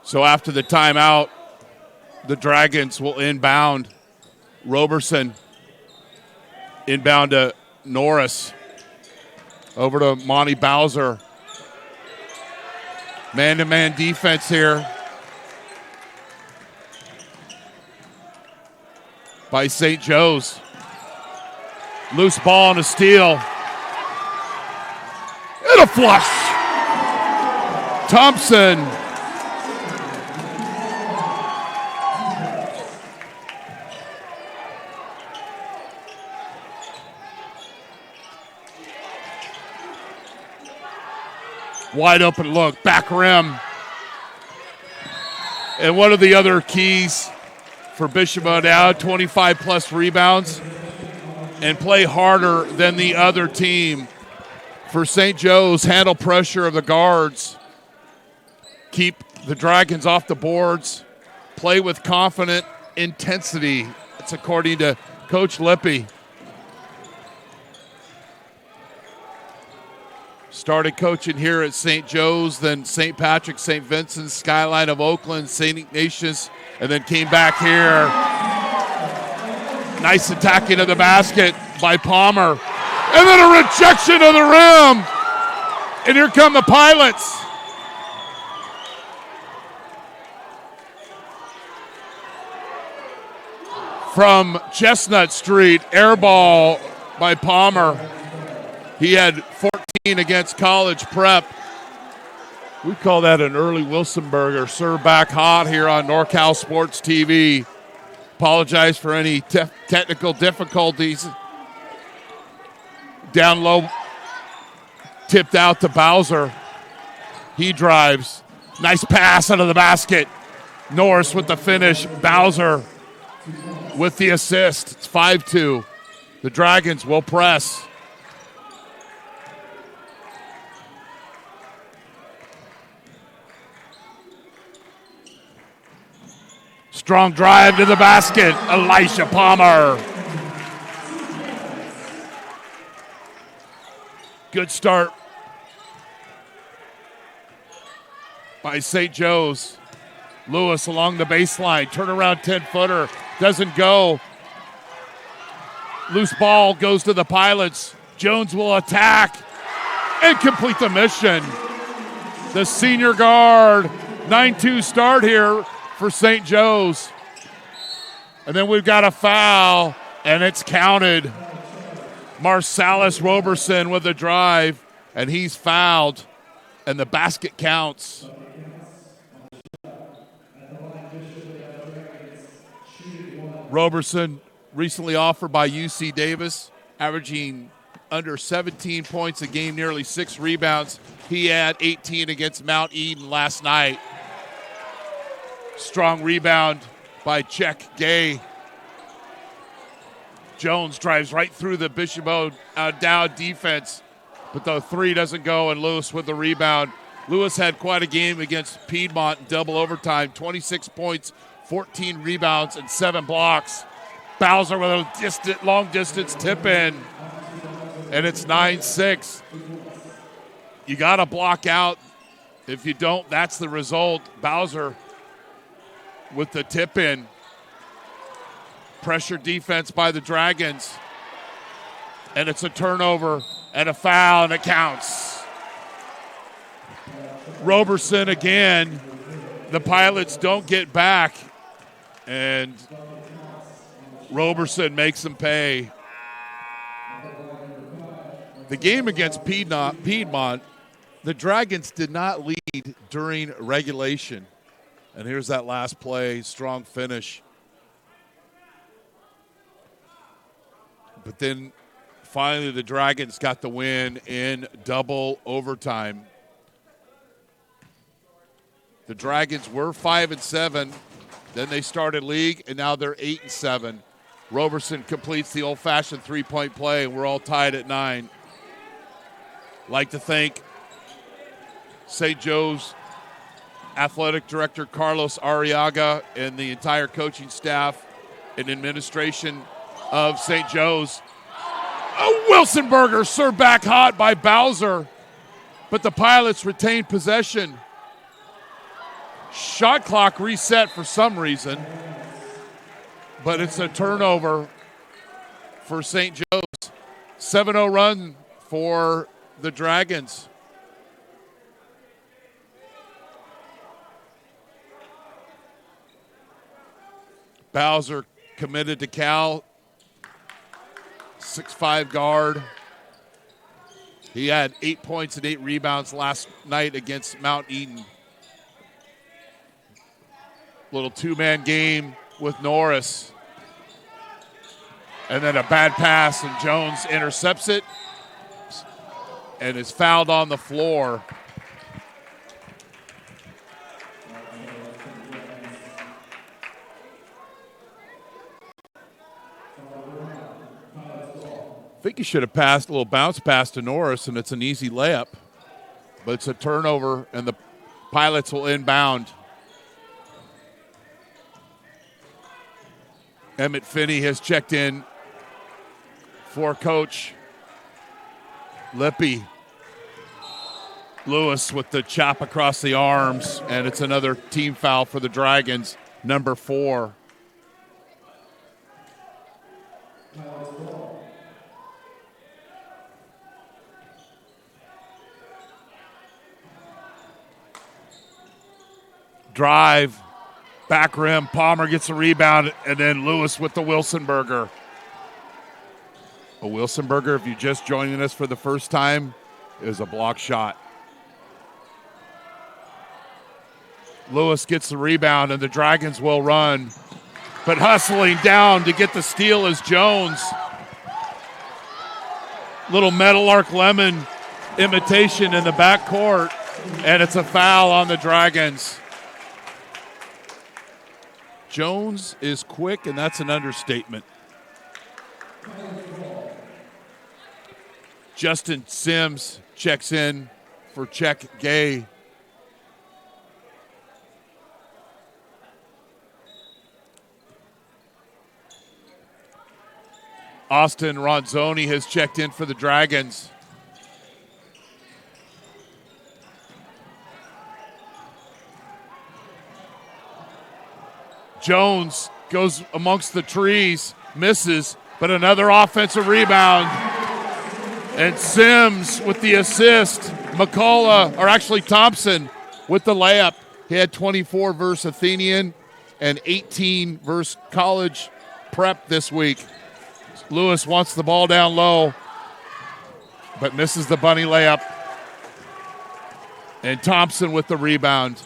So after the timeout, the Dragons will inbound. Roberson inbound to Norris. Over to Monty Bowser. Man-to-man defense here by St. Joe's. Loose ball and a steal. And a flush. Thompson. Wide open look, back rim. And one of the other keys for Bishop O'Dowd, 25-plus rebounds and play harder than the other team. For St. Joe's, handle pressure of the guards. Keep the Dragons off the boards. Play with confident intensity. That's according to Coach Lippy. Started coaching here at St. Joe's, then St. Patrick, St. Vincent, Skyline of Oakland, St. Ignatius, and then came back here. Nice attacking of the basket by Palmer. And then a rejection of the rim. And here come the Pilots. From Chestnut Street, air ball by Palmer. He had 14 against College Prep. We call that an early Wilsonburger. Served back hot here on NorCal Sports TV. Apologize for any technical difficulties. Down low, tipped out to Bowser. He drives. Nice pass out of the basket. Norris with the finish. Bowser with the assist. It's 5-2. The Dragons will press. Strong drive to the basket. Elisha Palmer. Good start by St. Joe's. Lewis along the baseline. Turnaround 10-footer. Doesn't go. Loose ball goes to the Pilots. Jones will attack and complete the mission. The senior guard. 9-2 start here for St. Joe's. And then we've got a foul, and it's counted. Marsalis Roberson with a drive, and he's fouled, and the basket counts. Roberson, recently offered by UC Davis, averaging under 17 points a game, nearly 6 rebounds. He had 18 against Mount Eden last night. Strong rebound by Czech Gay. Jones drives right through the Bishop O'Dowd defense, but the three doesn't go, and Lewis with the rebound. Lewis had quite a game against Piedmont in double overtime, 26 points, 14 rebounds, and 7 blocks. Bowser with a long-distance tip-in, and it's 9-6. You got to block out. If you don't, that's the result. Bowser with the tip-in. Pressure defense by the Dragons. And it's a turnover and a foul, and it counts. Roberson again. The Pilots don't get back. And Roberson makes them pay. The game against Piedmont, the Dragons did not lead during regulation. And here's that last play, strong finish. But then finally the Dragons got the win in double overtime. The Dragons were 5-7. Then they started league, and now they're 8-7. Roberson completes the old-fashioned three-point play, and we're all tied at 9. Like to thank St. Joe's Athletic Director Carlos Arriaga and the entire coaching staff and administration of St. Joe's. A Wilsonberger served back hot by Bowser, but the Pilots retained possession. Shot clock reset for some reason, but it's a turnover for St. Joe's. 7-0 run for the Dragons. Bowser committed to Cal, 6'5" guard. He had 8 points and 8 rebounds last night against Mount Eden. Little two-man game with Norris. And then a bad pass, and Jones intercepts it and is fouled on the floor. I think he should have passed a little bounce pass to Norris, and it's an easy layup. But it's a turnover, and the Pilots will inbound. Emmett Finney has checked in for Coach Lippy. Lewis with the chop across the arms, and it's another team foul for the Dragons, number 4. Drive, back rim, Palmer gets a rebound, and then Lewis with the Wilsonberger. A Wilsonberger, if you're just joining us for the first time, is a block shot. Lewis gets the rebound, and the Dragons will run. But hustling down to get the steal is Jones. Little Meadowlark Lemon imitation in the backcourt, and it's a foul on the Dragons. Jones is quick, and that's an understatement. Justin Sims checks in for Check Gay. Austin Ronzoni has checked in for the Dragons. Jones goes amongst the trees, misses, but another offensive rebound. And Sims with the assist. Thompson with the layup. He had 24 versus Athenian and 18 versus College Prep this week. Lewis wants the ball down low, but misses the bunny layup. And Thompson with the rebound.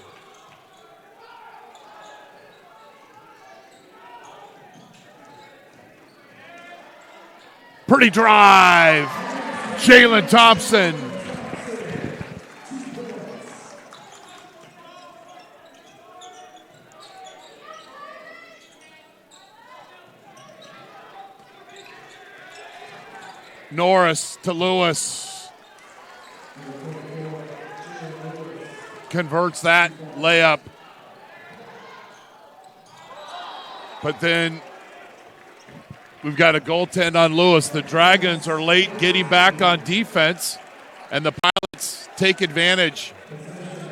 Pretty drive. Jalen Thompson. Norris to Lewis. Converts that layup. But then we've got a goaltend on Lewis. The Dragons are late getting back on defense, and the Pilots take advantage.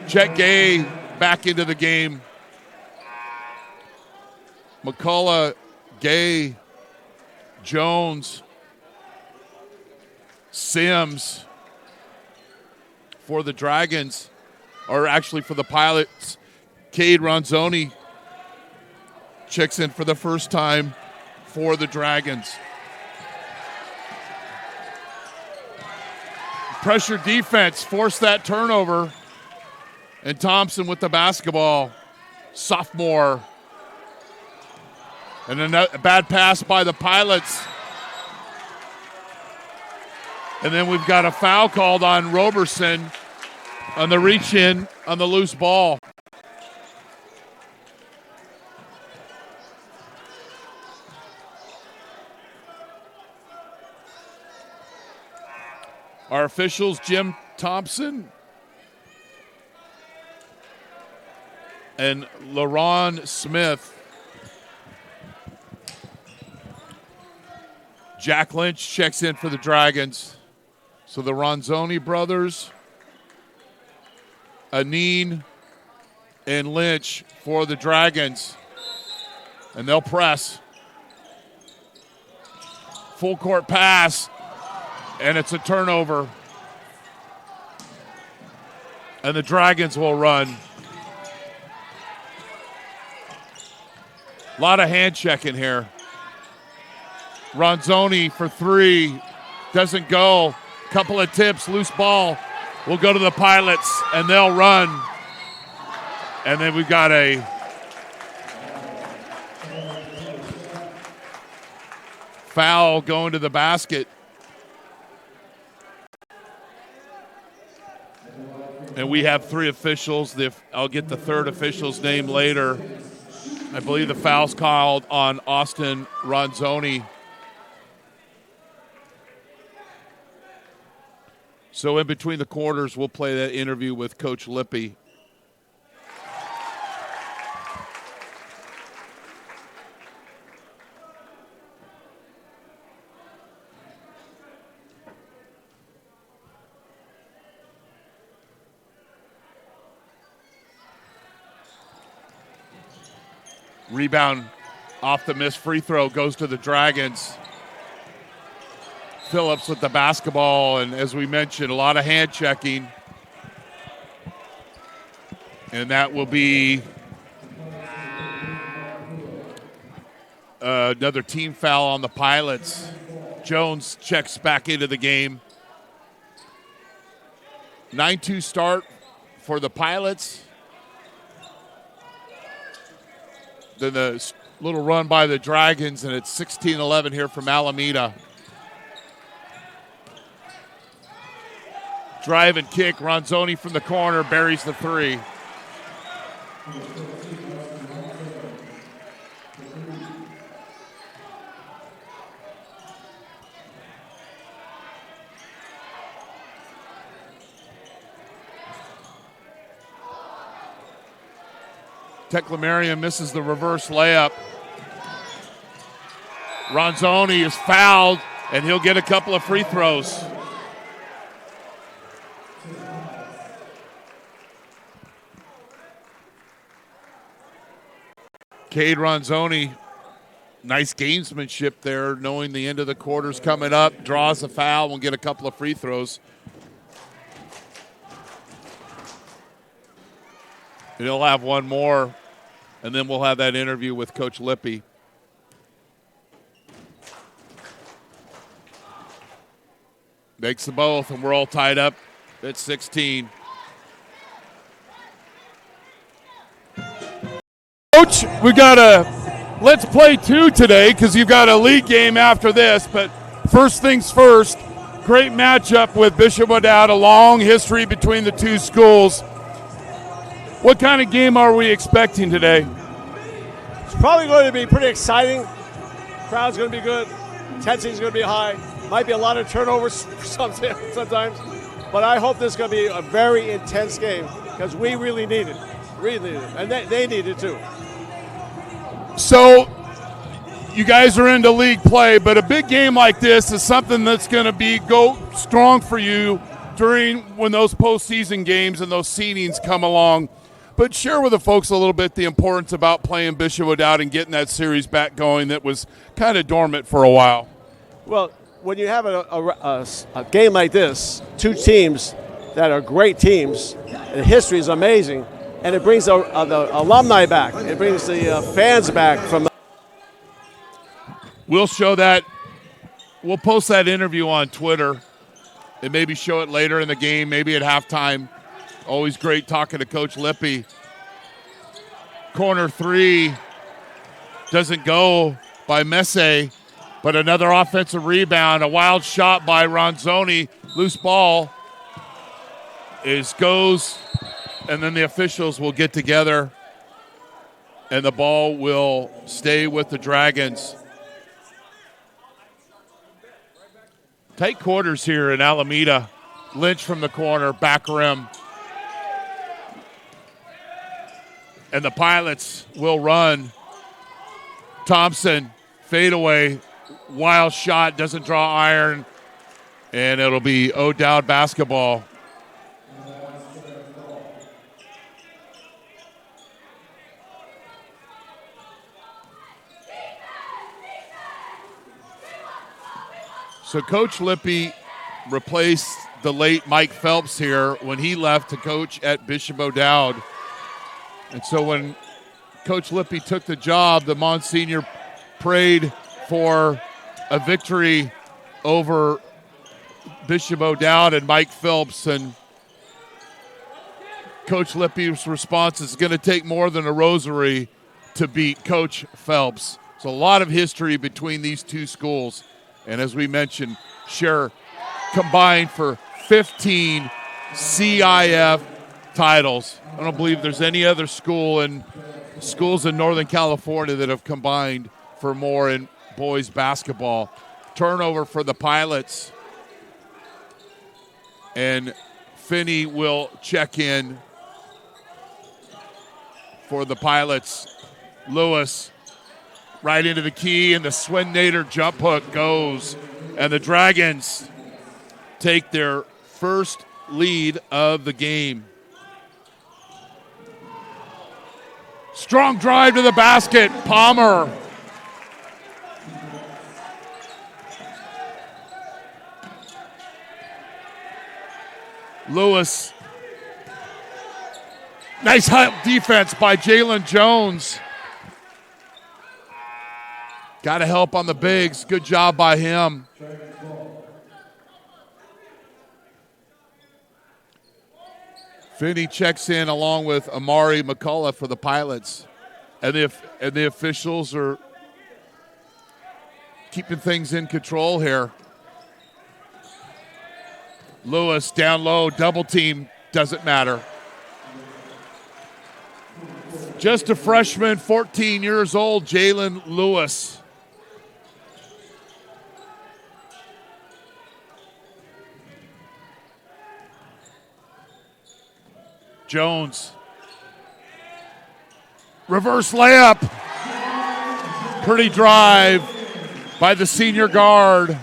Chet Gay back into the game. McCullough, Gay, Jones, Sims for the Dragons, or actually for the Pilots. Cade Ronzoni checks in for the first time for the Dragons. Pressure defense forced that turnover, and Thompson with the basketball, sophomore. And a bad pass by the Pilots. And then we've got a foul called on Roberson on the reach-in on the loose ball. Our officials, Jim Thompson and LaRon Smith. Jack Lynch checks in for the Dragons. So the Ronzoni brothers, Aneen and Lynch for the Dragons. And they'll press. Full court pass, and it's a turnover. And the Dragons will run. A lot of hand checking here. Ronzoni for three. Doesn't go. Couple of tips, loose ball. Will go to the Pilots, and they'll run. And then we've got a foul going to the basket. And we have three officials. I'll get the third official's name later. I believe the foul's called on Austin Ronzoni. So in between the quarters, we'll play that interview with Coach Lippy. Rebound off the missed free throw goes to the Dragons. Phillips with the basketball, and as we mentioned, a lot of hand checking. And that will be another team foul on the Pilots. Jones checks back into the game. 9-2 start for the Pilots. Then the little run by the Dragons, and it's 16-11 here from Alameda. Drive and kick. Ronzoni from the corner buries the three. Teclamarian misses the reverse layup. Ronzoni is fouled, and he'll get a couple of free throws. Cade Ronzoni, nice gamesmanship there, knowing the end of the quarter's coming up, draws a foul, and get a couple of free throws. And he'll have one more, and then we'll have that interview with Coach Lippy. Makes the both, and we're all tied up at 16. Coach, we got a let's play two today because you've got a league game after this. But first things first, great matchup with Bishop Wadowd, a long history between the two schools. What kind of game are we expecting today? It's probably going to be pretty exciting. Crowd's going to be good. Intensity's going to be high. Might be a lot of turnovers sometimes. But I hope this is going to be a very intense game because we really need it. Really need it. And they need it too. So you guys are into league play, but a big game like this is something that's going to go strong for you when those postseason games and those seedings come along. But share with the folks a little bit the importance about playing Bishop Wadowd and getting that series back going that was kind of dormant for a while. Well, when you have a game like this, two teams that are great teams, and the history is amazing, and it brings the alumni back. It brings the fans back from. We'll show that. We'll post that interview on Twitter and maybe show it later in the game, maybe at halftime. Always great talking to Coach Lippy. Corner three doesn't go by Messe, but another offensive rebound. A wild shot by Ronzoni. Loose ball goes, and then the officials will get together, and the ball will stay with the Dragons. Tight quarters here in Alameda. Lynch from the corner, back rim. And the Pilots will run. Thompson, fadeaway, wild shot, doesn't draw iron, and it'll be O'Dowd basketball. So Coach Lippy replaced the late Mike Phelps here when he left to coach at Bishop O'Dowd. And so when Coach Lippy took the job, the Monsignor prayed for a victory over Bishop O'Dowd and Mike Phelps. And Coach Lippy's response is going to take more than a rosary to beat Coach Phelps. So a lot of history between these two schools. And as we mentioned, share combined for 15 CIF titles. I don't believe there's any other schools in Northern California that have combined for more in boys basketball. Turnover for the Pilots. And Finney will check in for the Pilots. Lewis right into the key, and the Swin-Nader jump hook goes. And the Dragons take their first lead of the game. Strong drive to the basket. Palmer. Lewis. Nice help defense by Jalen Jones. Got to help on the bigs. Good job by him. Finney checks in along with Amari McCullough for the Pilots. And the officials are keeping things in control here. Lewis down low, double team, doesn't matter. Just a freshman, 14 years old, Jalen Lewis. Jones. Reverse layup. Pretty drive by the senior guard.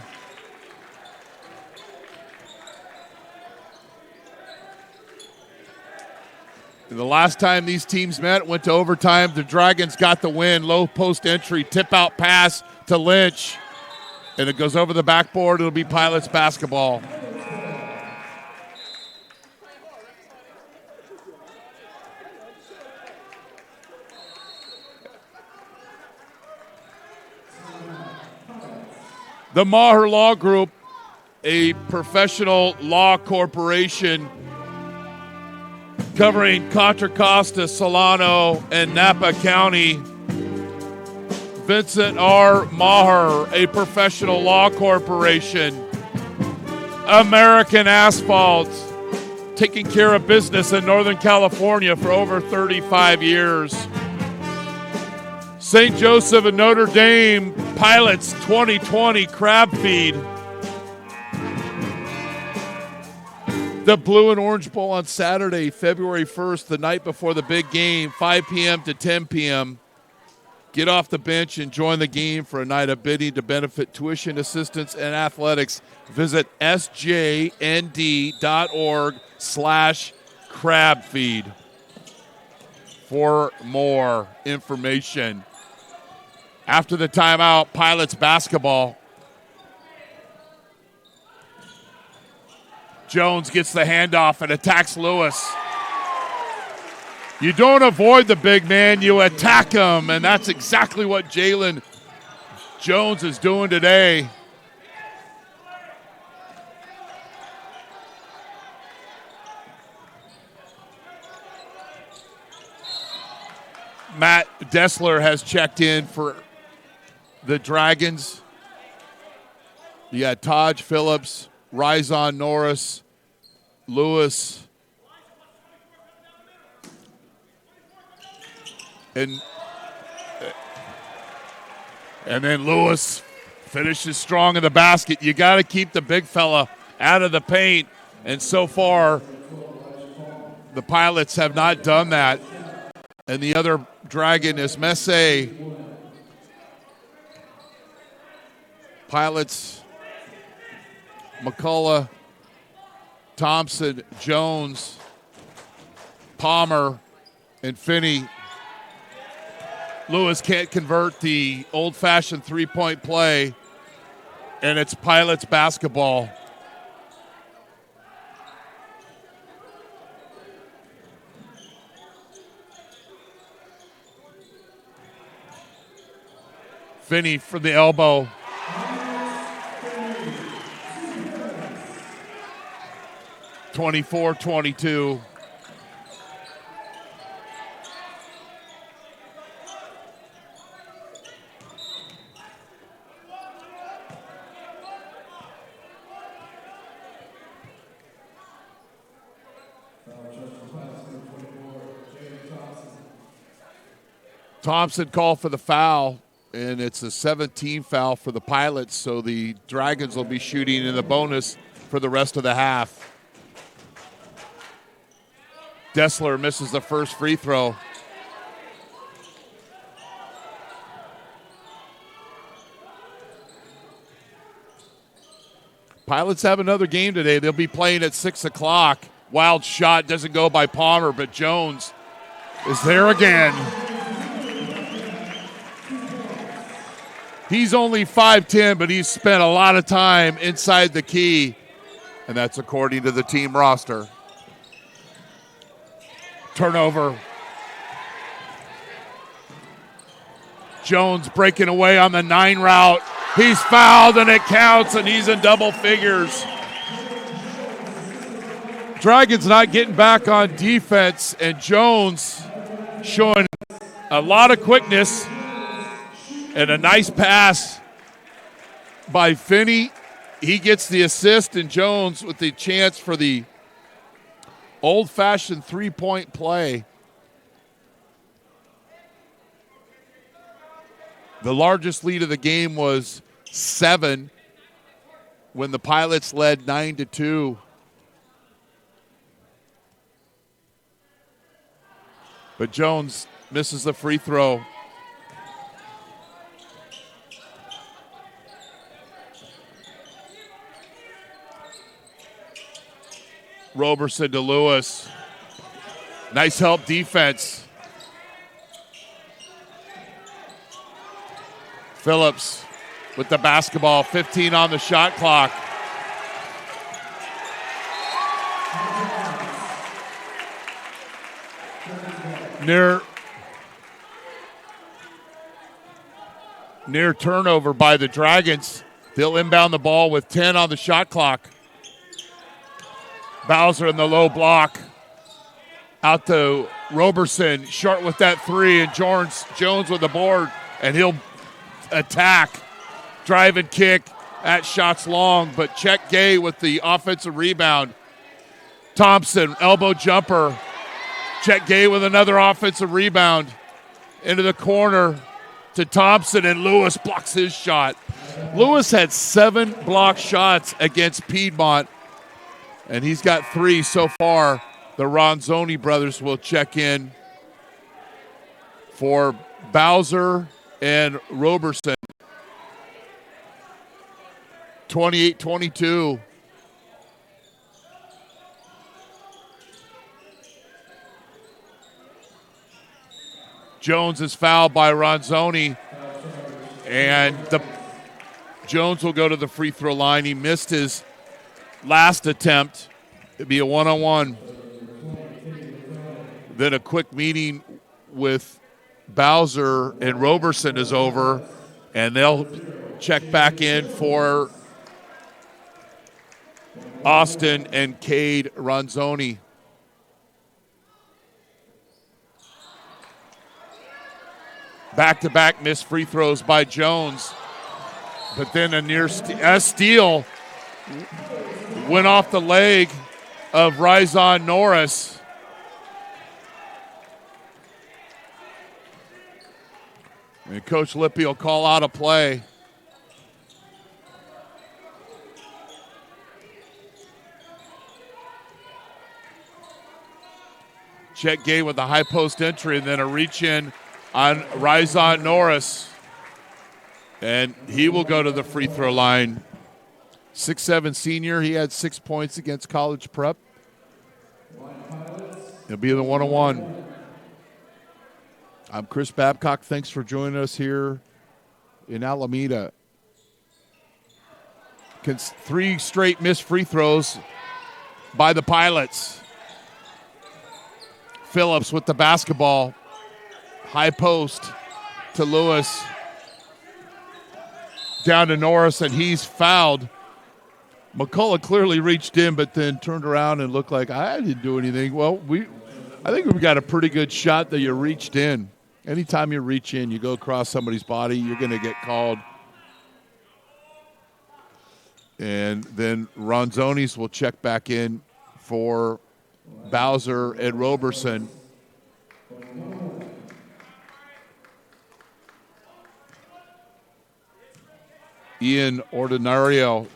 The last time these teams met, went to overtime. The Dragons got the win. Low post entry, tip out pass to Lynch. And it goes over the backboard. It'll be Pilots basketball. The Maher Law Group, a professional law corporation covering Contra Costa, Solano, and Napa County. Vincent R. Maher, a professional law corporation. American Asphalt, taking care of business in Northern California for over 35 years. St. Joseph and Notre Dame Pilots 2020 crab feed. The Blue and Orange Bowl on Saturday, February 1st, the night before the big game, 5 p.m. to 10 p.m. Get off the bench and join the game for a night of bidding to benefit tuition assistance and athletics. Visit sjnd.org/crabfeed for more information. After the timeout, Pilots basketball. Jones gets the handoff and attacks Lewis. You don't avoid the big man, you attack him, and that's exactly what Jalen Jones is doing today. Matt Dessler has checked in for the Dragons. You got Taj Phillips, Ryzon Norris, Lewis, and then Lewis finishes strong in the basket. You got to keep the big fella out of the paint, and so far the Pilots have not done that. And the other Dragon is Messe. Pilots, McCullough, Thompson, Jones, Palmer, and Finney. Lewis can't convert the old-fashioned three-point play, and it's Pilots basketball. Finney for the elbow. (24-22). Thompson called for the foul, and it's a 17 foul for the Pilots, so the Dragons will be shooting in the bonus for the rest of the half. Dessler misses the first free throw. Pilots have another game today. They'll be playing at 6 o'clock. Wild shot doesn't go by Palmer, but Jones is there again. He's only 5'10", but he's spent a lot of time inside the key, and that's according to the team roster. Turnover. Jones breaking away on the 9 route. He's fouled, and it counts, and he's in double figures. Dragons not getting back on defense, and Jones showing a lot of quickness. And a nice pass by Finney. He gets the assist, and Jones with the chance for the old-fashioned three-point play. The largest lead of the game was 7 when the Pilots led 9-2. But Jones misses the free throw. Roberson to Lewis. Nice help defense. Phillips with the basketball, 15 on the shot clock. Near turnover by the Dragons. They'll inbound the ball with 10 on the shot clock. Bowser in the low block. Out to Roberson, short with that 3, and Jones with the board, and he'll attack. Drive and kick. That shot's long, but Chet Gay with the offensive rebound. Thompson, elbow jumper. Chet Gay with another offensive rebound. Into the corner to Thompson, and Lewis blocks his shot. Lewis had 7 blocked shots against Piedmont, and he's got 3 so far. The Ronzoni brothers will check in for Bowser and Roberson. 28-22. Jones is fouled by Ronzoni, and Jones will go to the free throw line. He missed his last attempt. It'd be a one-on-one. Then a quick meeting with Bowser and Roberson is over, and they'll check back in for Austin and Cade Ronzoni. Back-to-back missed free throws by Jones, but then a near steal went off the leg of Ryzon Norris. And Coach Lippy will call out a play. Chet Gay with the high post entry, and then a reach in on Ryzon Norris. And he will go to the free throw line. 6'7" senior. He had 6 points against college prep. He'll be the 1-on-1. I'm Chris Babcock. Thanks for joining us here in Alameda. 3 straight missed free throws by the Pilots. Phillips with the basketball. High post to Lewis. Down to Norris, and he's fouled. McCullough clearly reached in, but then turned around and looked like, I didn't do anything. Well, I think we've got a pretty good shot that you reached in. Anytime you reach in, you go across somebody's body, you're going to get called. And then Ronzonis will check back in for Bowser and Roberson. Ian Ordinario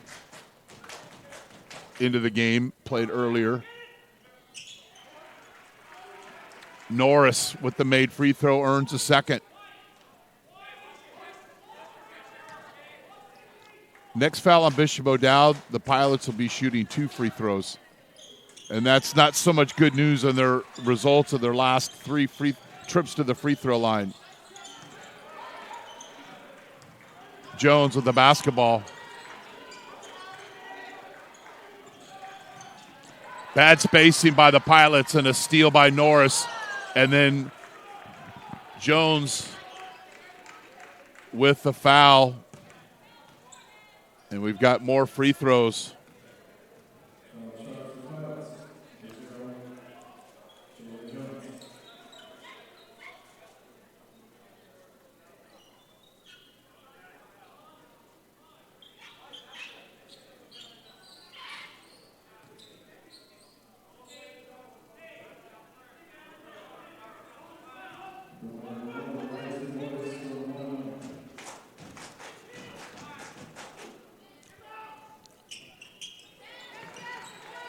into the game, played earlier. Norris with the made free throw earns a second. Next foul on Bishop O'Dowd, the Pilots will be shooting 2 free throws. And that's not so much good news on their results of their last 3 free trips to the free throw line. Jones with the basketball. Bad spacing by the Pilots and a steal by Norris. And then Jones with the foul. And we've got more free throws.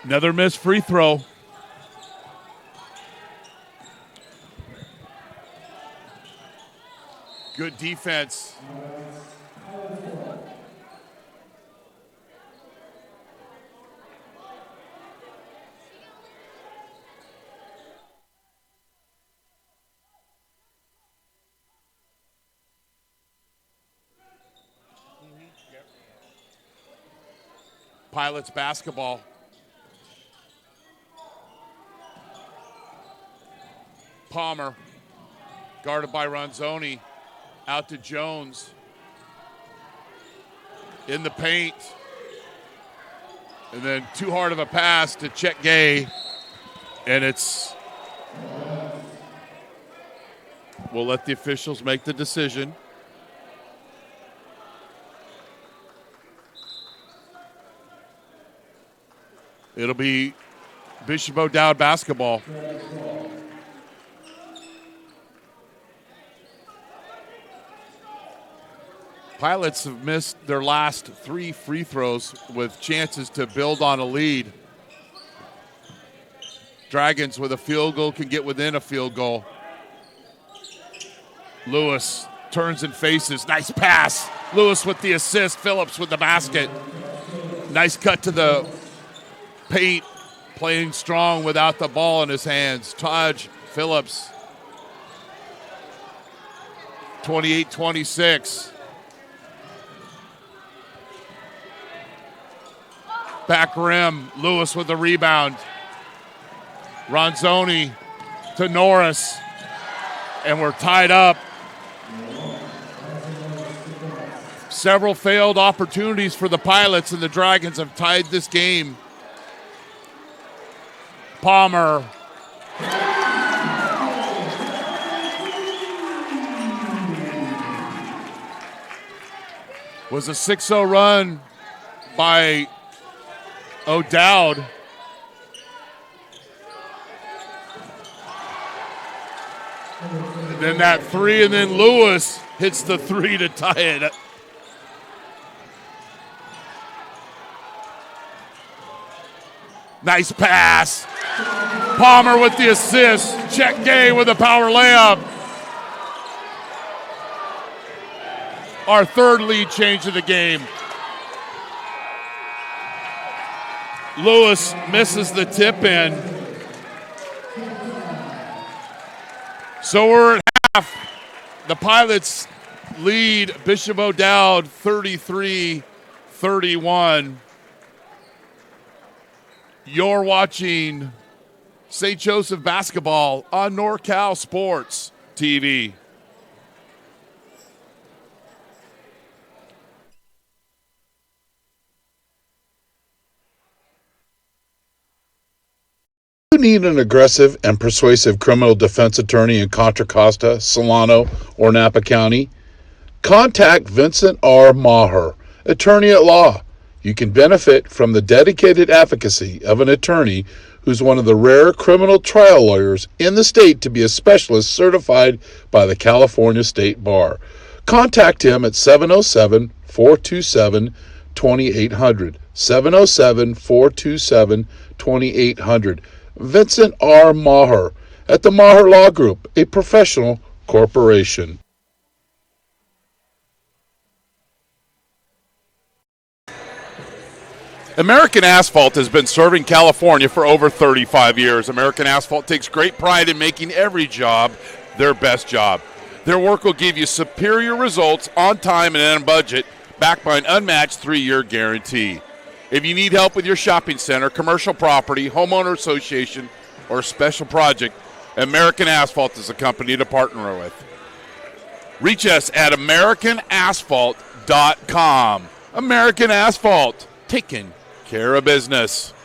Another missed free throw. Good defense. Pilots basketball. Palmer, guarded by Ronzoni, out to Jones. In the paint. And then too hard of a pass to Chet Gay. And we'll let the officials make the decision. It'll be Bishop O'Dowd basketball. Pilots have missed their last 3 free throws with chances to build on a lead. Dragons with a field goal can get within a field goal. Lewis turns and faces. Nice pass. Lewis with the assist. Phillips with the basket. Nice cut to the paint. Playing strong without the ball in his hands. Taj Phillips. 28-26. Back rim, Lewis with the rebound. Ronzoni to Norris. And we're tied up. Several failed opportunities for the Pilots, and the Dragons have tied this game. Palmer. Was a 6-0 run by O'Dowd. And then that 3, and then Lewis hits the 3 to tie it. Nice pass. Palmer with the assist. Chet Gay with a power layup. our third lead change of the game. Lewis misses the tip in. So we're at half. The Pilots lead Bishop O'Dowd 33-31. You're watching St. Joseph basketball on NorCal Sports TV. You need an aggressive and persuasive criminal defense attorney in Contra Costa, Solano, or Napa County? Contact Vincent R. Maher, attorney at law. You can benefit from the dedicated advocacy of an attorney who's one of the rare criminal trial lawyers in the state to be a specialist certified by the California State Bar. Contact him at 707-427-2800. 707-427-2800. Vincent R. Maher at the Maher Law Group, a professional corporation. American Asphalt has been serving California for over 35 years. American Asphalt takes great pride in making every job their best job. Their work will give you superior results on time and on budget, backed by an unmatched 3-year guarantee. If you need help with your shopping center, commercial property, homeowner association, or special project, American Asphalt is a company to partner with. Reach us at AmericanAsphalt.com. American Asphalt, taking care of business.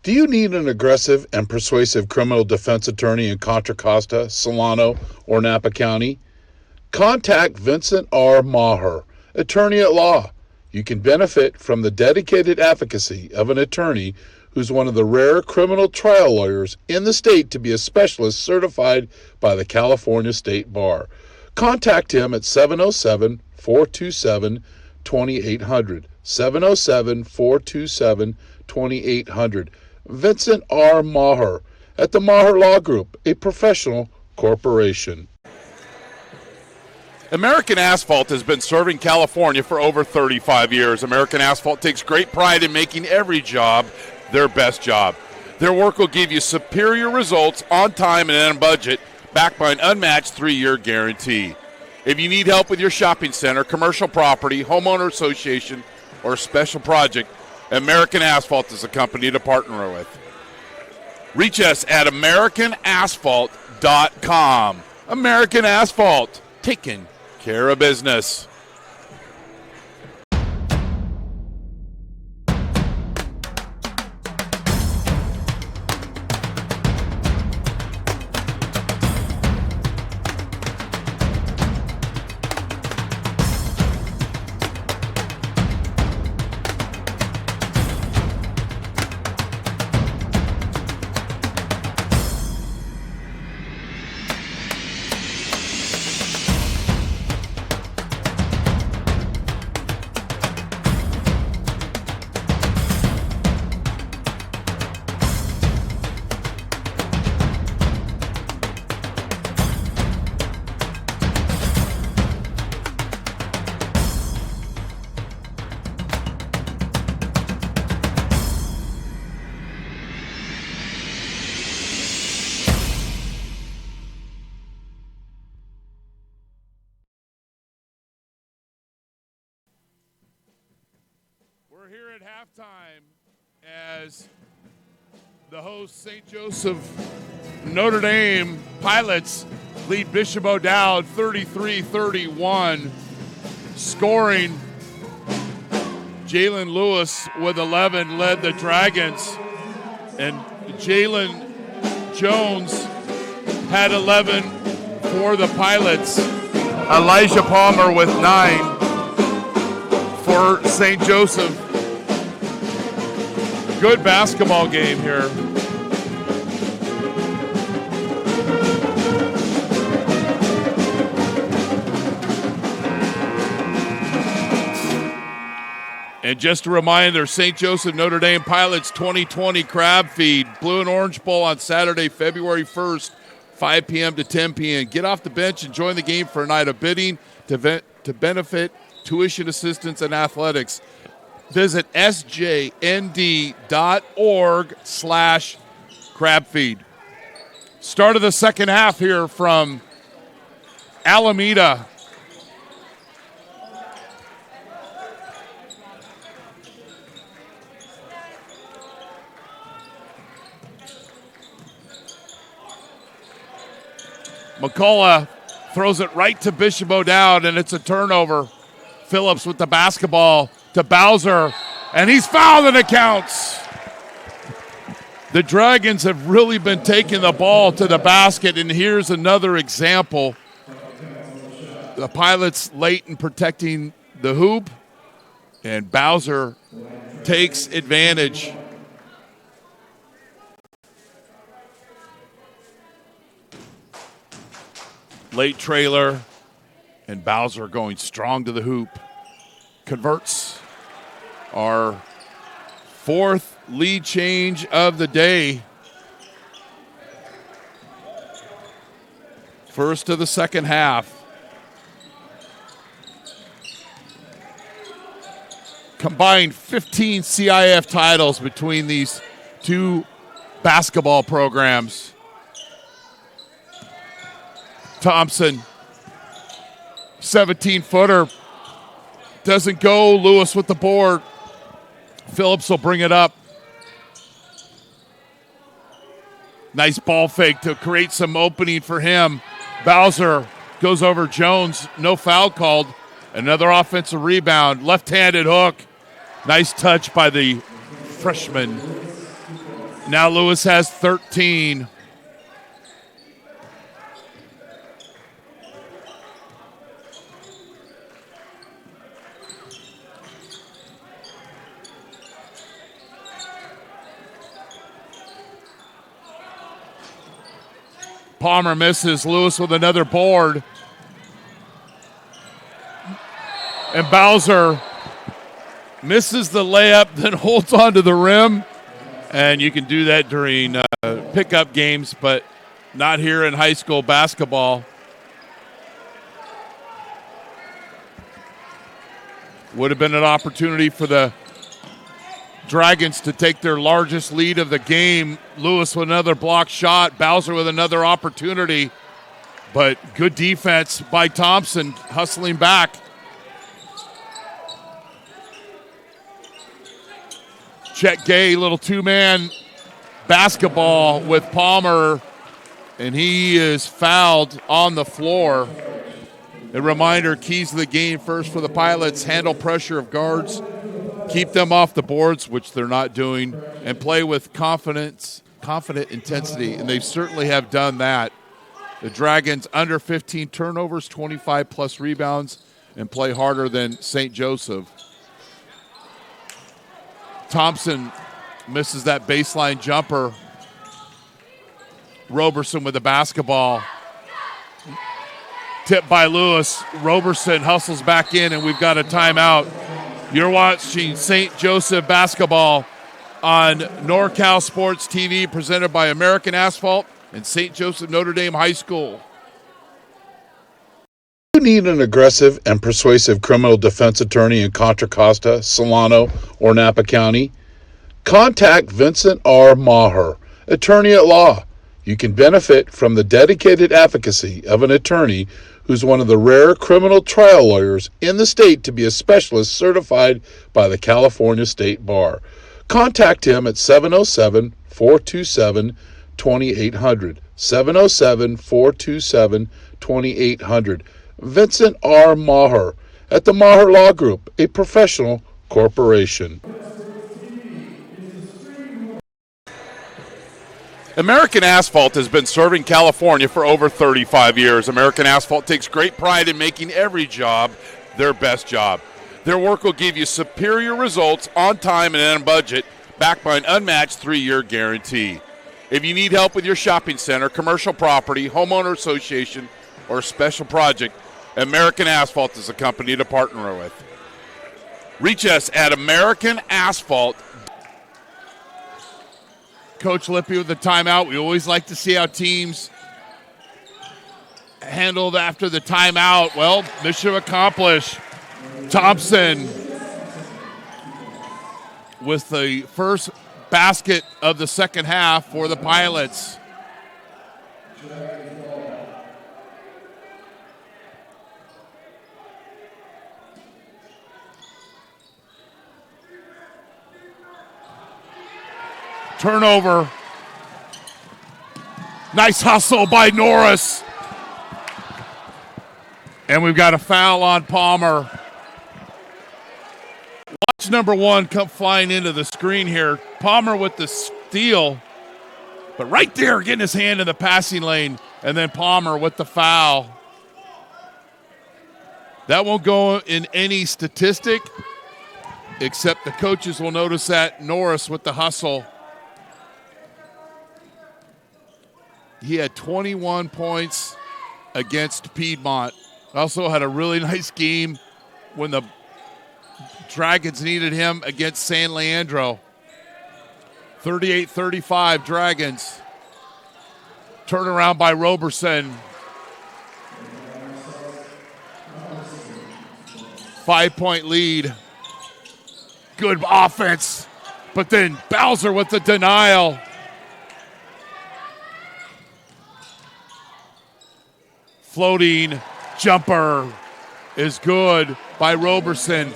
Do you need an aggressive and persuasive criminal defense attorney in Contra Costa, Solano, or Napa County? Contact Vincent R. Maher, attorney at law. You can benefit from the dedicated advocacy of an attorney who's one of the rare criminal trial lawyers in the state to be a specialist certified by the California State Bar. Contact him at 707-427-2800. 707-427-2800. Vincent R. Maher at the Maher Law Group, a professional corporation. American Asphalt has been serving California for over 35 years. American Asphalt takes great pride in making every job their best job. Their work will give you superior results on time and on budget, backed by an unmatched 3-year guarantee. If you need help with your shopping center, commercial property, homeowner association, or special project, American Asphalt is a company to partner with. Reach us at AmericanAsphalt.com. American Asphalt, taking care of business. We're here at halftime as the host, St. Joseph Notre Dame Pilots, lead Bishop O'Dowd 33-31. Scoring, Jalen Lewis with 11 led the Dragons, and Jalen Jones had 11 for the Pilots. Elijah Palmer with 9 for St. Joseph. Good basketball game here. And just a reminder, St. Joseph Notre Dame Pilots 2020 Crab Feed, Blue and Orange Bowl on Saturday, February 1st, 5 p.m. to 10 p.m. Get off the bench and join the game for a night of bidding to benefit tuition assistance and athletics. Visit sjnd.org/crabfeed. Start of the second half here from Alameda. McCullough throws it right to Bishop O'Dowd, and it's a turnover. Phillips with the basketball to Bowser, and he's fouled and it counts. The Dragons have really been taking the ball to the basket, and here's another example. The Pilots late in protecting the hoop, and Bowser takes advantage. Late trailer, and Bowser going strong to the hoop. Converts. Our fourth lead change of the day. First of the second half. Combined 15 CIF titles between these two basketball programs. Thompson, 17-footer. Doesn't go. Lewis with the board. Phillips will bring it up. Nice ball fake to create some opening for him. Bowser goes over Jones. No foul called. Another offensive rebound. Left-handed hook. Nice touch by the freshman. Now Lewis has 13. Palmer misses. Lewis with another board. And Bowser misses the layup, then holds on to the rim. And you can do that during pickup games, but not here in high school basketball. Would have been an opportunity for the Dragons to take their largest lead of the game. Lewis with another block shot. Bowser with another opportunity. But good defense by Thompson, hustling back. Chet Gay, little two-man basketball with Palmer, and he is fouled on the floor. A reminder, keys to the game first for the Pilots: handle pressure of guards, keep them off the boards, which they're not doing, and play with confident intensity, and they certainly have done that. The Dragons under 15 turnovers, 25-plus rebounds, and play harder than St. Joseph. Thompson misses that baseline jumper. Roberson with the basketball. Tipped by Lewis. Roberson hustles back in, and we've got a timeout. You're watching St. Joseph basketball on NorCal Sports TV, presented by American Asphalt and St. Joseph Notre Dame High School. You need an aggressive and persuasive criminal defense attorney in Contra Costa, Solano, or Napa County? Contact Vincent R. Maher, attorney at law. You can benefit from the dedicated advocacy of an attorney who's one of the rare criminal trial lawyers in the state to be a specialist certified by the California State Bar. Contact him at 707-427-2800. 707-427-2800. Vincent R. Maher at the Maher Law Group, a professional corporation. American Asphalt has been serving California for over 35 years. American Asphalt takes great pride in making every job their best job. Their work will give you superior results on time and on budget, backed by an unmatched 3-year guarantee. If you need help with your shopping center, commercial property, homeowner association, or special project, American Asphalt is a company to partner with. Reach us at American Asphalt. Coach Lippy with the timeout. We always like to see how teams handled after the timeout. Well, mission accomplished. Thompson with the first basket of the second half for the Pilots. Turnover. Nice hustle by Norris. And we've got a foul on Palmer. Watch number 1 come flying into the screen here. Palmer with the steal. But right there, getting his hand in the passing lane. And then Palmer with the foul. That won't go in any statistic, except the coaches will notice that. Norris with the hustle. He had 21 points against Piedmont. Also had a really nice game when the Dragons needed him against San Leandro. 38-35 Dragons. Turnaround by Roberson. 5-point lead. Good offense. But then Bowser with the denial. Floating jumper is good by Roberson.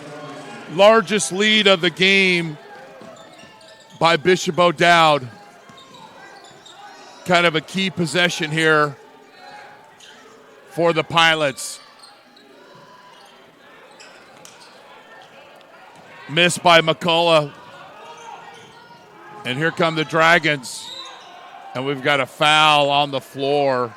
Largest lead of the game by Bishop O'Dowd. Kind of a key possession here for the Pilots. Missed by McCullough. And here come the Dragons. And we've got a foul on the floor.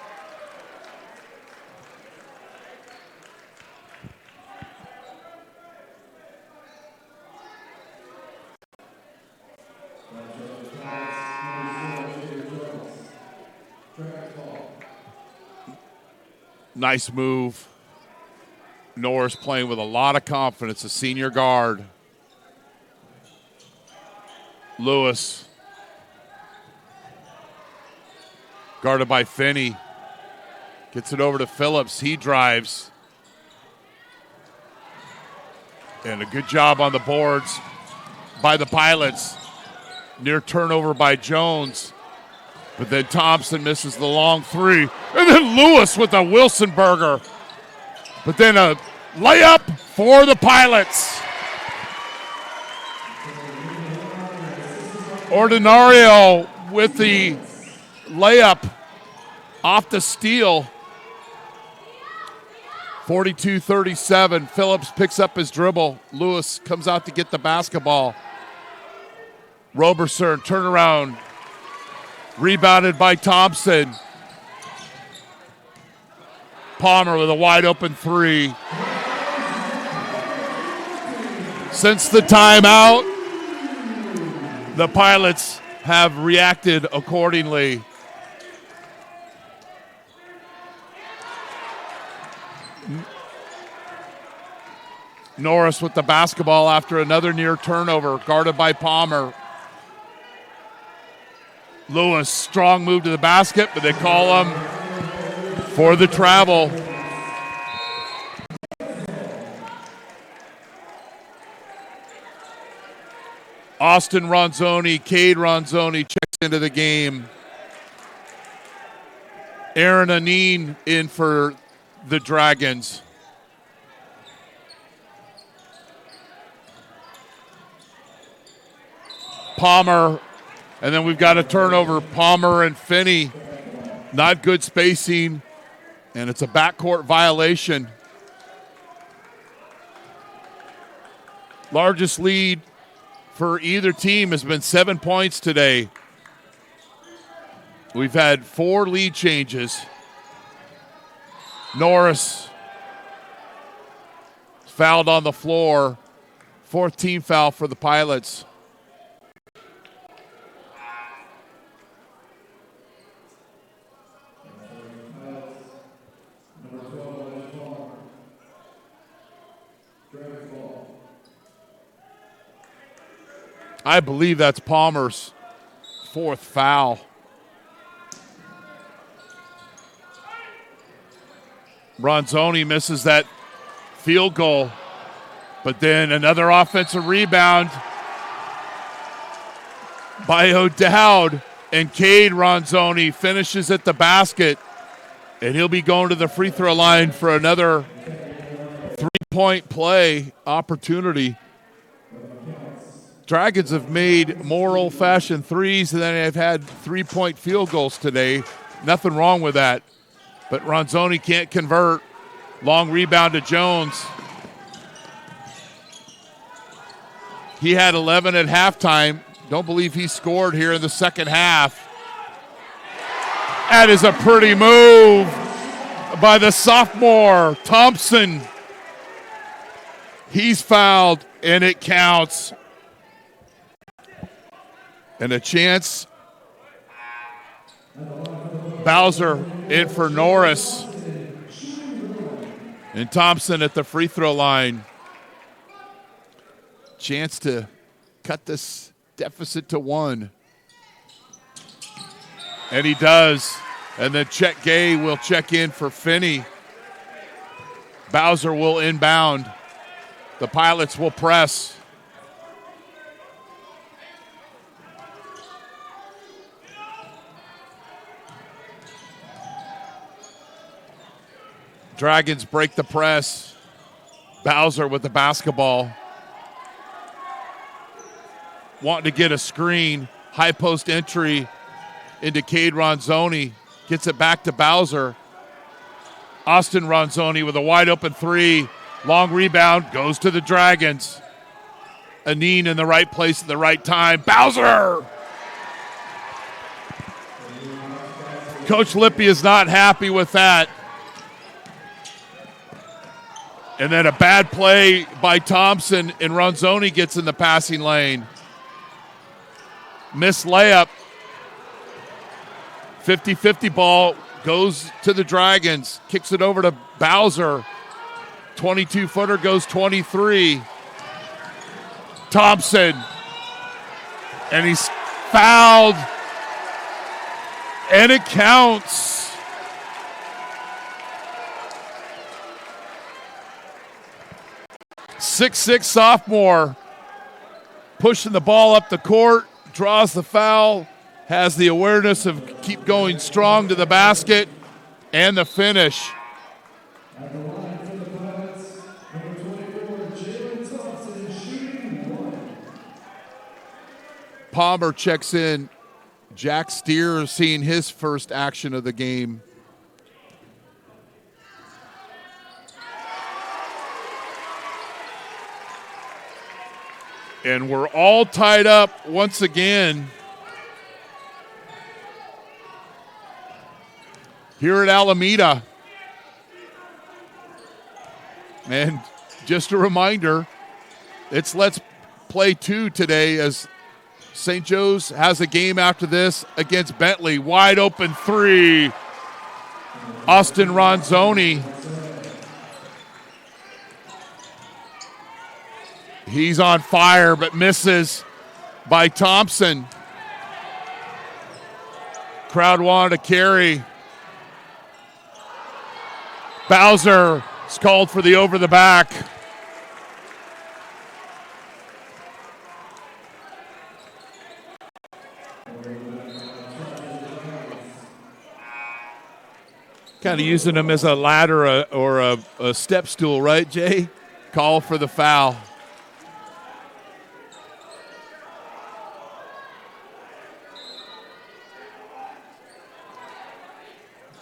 Nice move. Norris playing with a lot of confidence, a senior guard. Lewis. Guarded by Finney. Gets it over to Phillips. He drives. And a good job on the boards by the Pilots. Near turnover by Jones. But then Thompson misses the long three. And then Lewis with a Wilson burger. But then a layup for the Pilots. Ordinario with the layup off the steal. 42-37. Phillips picks up his dribble. Lewis comes out to get the basketball. Roberson turnaround. Rebounded by Thompson. Palmer with a wide open three. Since the timeout, the Pilots have reacted accordingly. Norris with the basketball after another near turnover, guarded by Palmer. Lewis, strong move to the basket, but they call him for the travel. Austin Ronzoni, Cade Ronzoni checks into the game. Aaron Aneen in for the Dragons. Palmer, and then we've got a turnover. Palmer and Finney, not good spacing, and it's a backcourt violation. Largest lead for either team has been 7 points today. We've had 4 lead changes. Norris fouled on the floor. 4th team foul for the Pilots. I believe that's Palmer's 4th foul. Ronzoni misses that field goal, but then another offensive rebound by O'Dowd, and Cade Ronzoni finishes at the basket, and he'll be going to the free throw line for another 3-point play opportunity. Dragons have made more old-fashioned threes than they've had 3-point field goals today. Nothing wrong with that. But Ronzoni can't convert. Long rebound to Jones. He had 11 at halftime. Don't believe he scored here in the second half. That is a pretty move by the sophomore, Thompson. He's fouled, and it counts. And a chance. Bowser in for Norris. And Thompson at the free throw line. Chance to cut this deficit to 1. And he does. And then Chet Gay will check in for Finney. Bowser will inbound. The Pilots will press. Dragons break the press. Bowser with the basketball. Wanting to get a screen. High post entry into Cade Ronzoni. Gets it back to Bowser. Austin Ronzoni with a wide open 3. Long rebound. Goes to the Dragons. Aneen in the right place at the right time. Bowser Coach Lippy is not happy with that. And then a bad play by Thompson, and Ronzoni gets in the passing lane. Missed layup. 50-50 ball goes to the Dragons. Kicks it over to Bowser. 22-footer goes 23. Thompson. And he's fouled. And it counts. Six sophomore. Pushing the ball up the court. Draws the foul. Has the awareness of keep going strong to the basket. And the finish. Palmer checks in. Jack Steer seeing his first action of the game. And we're all tied up once again here at Alameda. And just a reminder, it's Let's Play 2 today as St. Joe's has a game after this against Bentley. Wide open three. Austin Ronzoni. He's on fire, but misses by Thompson. Crowd wanted to carry. Bowser is called for the over the back. Kind of using him as a ladder or a step stool, right, Jay? Call for the foul.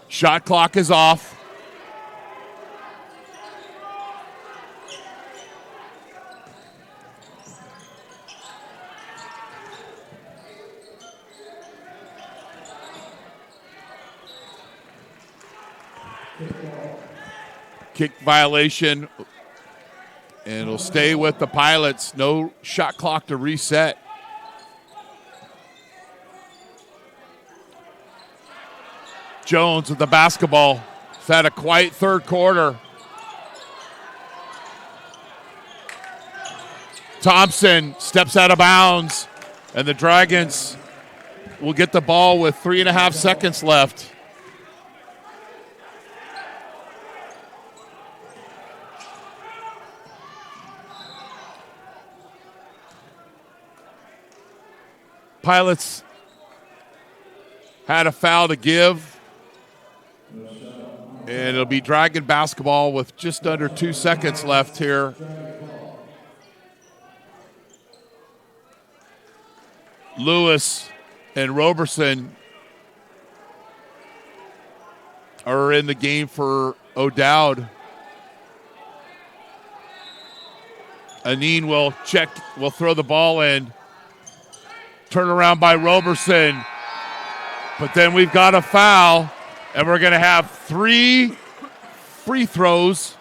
Shot clock is off. Kick violation, and it'll stay with the Pilots. No shot clock to reset. Jones with the basketball. He's had a quiet third quarter. Thompson steps out of bounds, and the Dragons will get the ball with 3.5 seconds left. Pilots had a foul to give, and it'll be Dragon basketball with just under 2 seconds left here. Lewis and Roberson are in the game for O'Dowd. Aneen will throw the ball in. Turn around by Roberson. But then we've got a foul, and we're going to have 3 free throws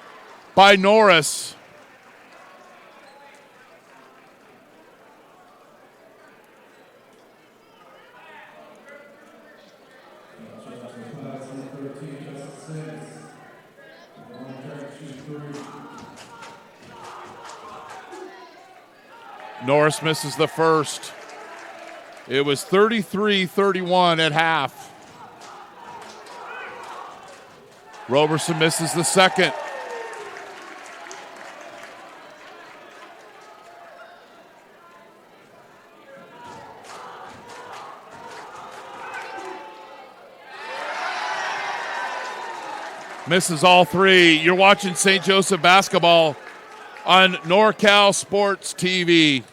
by Norris. Norris misses the first. It was 33-31 at half. Roberson misses the second. Misses all 3. You're watching St. Joseph basketball on NorCal Sports TV.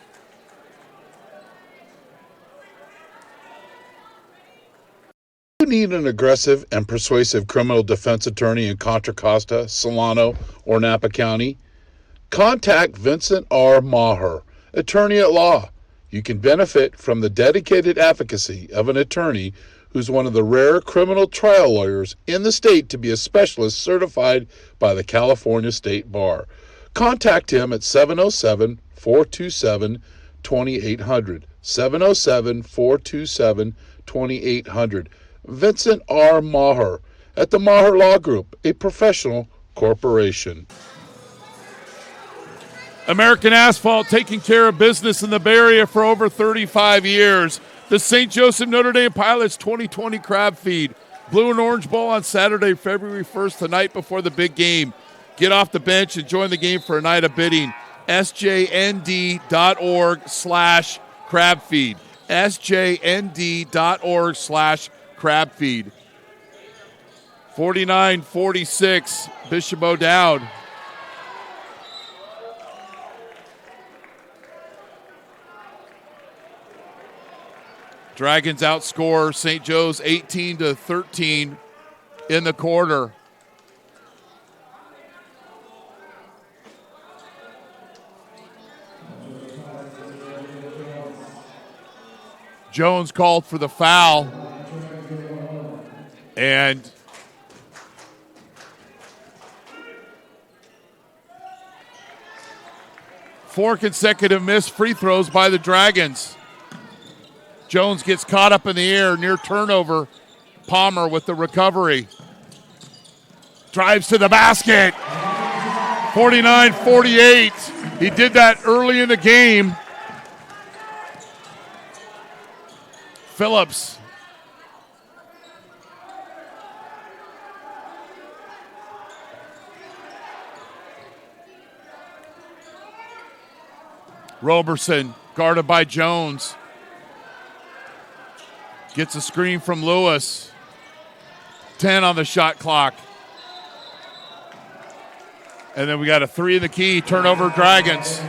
You need an aggressive and persuasive criminal defense attorney in Contra Costa, Solano, or Napa County? Contact Vincent R. Maher, attorney at law. You can benefit from the dedicated advocacy of an attorney who's one of the rare criminal trial lawyers in the state to be a specialist certified by the California State Bar. Contact him at 707-427-2800. 707-427-2800. Vincent R. Maher at the Maher Law Group, a professional corporation. American Asphalt, taking care of business in the Bay Area for over 35 years. The St. Joseph Notre Dame Pilots 2020 Crab Feed. Blue and Orange Bowl on Saturday, February 1st, the night before the big game. Get off the bench and join the game for a night of bidding. sjnd.org/crabfeed. sjnd.org/crabfeed. 49-46, Bishop O'Dowd. Dragons outscore St. Joe's 18-13 in the quarter. Jones called for the foul. And four consecutive missed free throws by the Dragons. Jones gets caught up in the air near turnover. Palmer with the recovery. Drives to the basket. 49-48. He did that early in the game. Phillips. Roberson guarded by Jones. Gets a screen from Lewis. 10 on the shot clock. And then we got a three in the key. Turnover Dragons.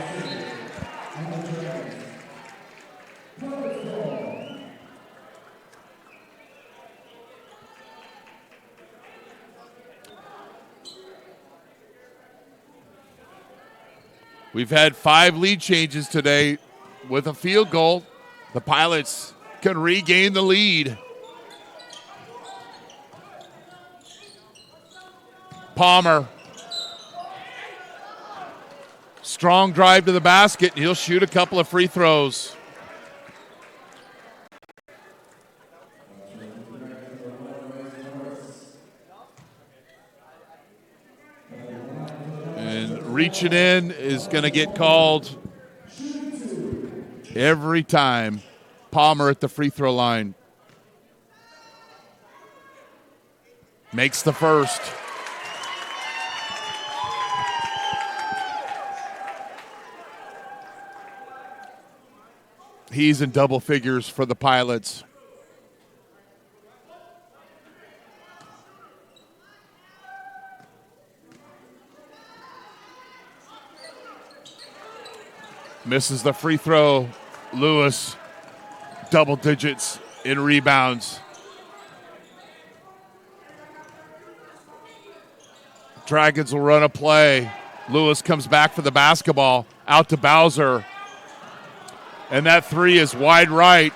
We've had 5 lead changes today with a field goal. The Pilots can regain the lead. Palmer. Strong drive to the basket. He'll shoot a couple of free throws. And reaching in is going to get called every time. Palmer at the free throw line. Makes the first. He's in double figures for the Pilots. Misses the free throw. Lewis, double digits in rebounds. Dragons will run a play. Lewis comes back for the basketball. Out to Bowser. And that three is wide right,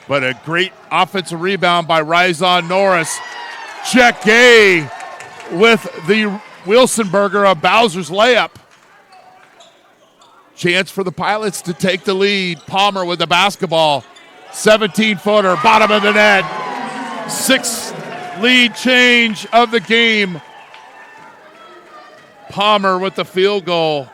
but a great offensive rebound by Ryzon Norris. Check Gay with the Wilsonberger of Bowser's layup. Chance for the Pilots to take the lead. Palmer with the basketball. 17-footer, bottom of the net. 6th lead change of the game. Palmer with the field goal.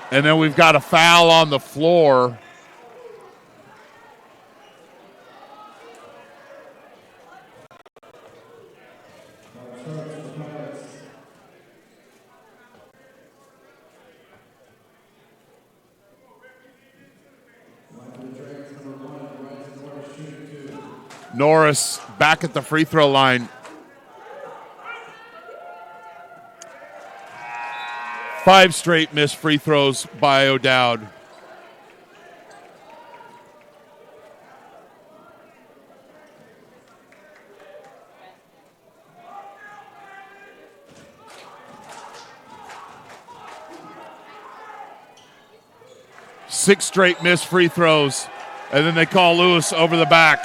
And then we've got a foul on the floor. Norris back at the free throw line. 5 straight missed free throws by O'Dowd. 6 straight missed free throws, and then they call Lewis over the back.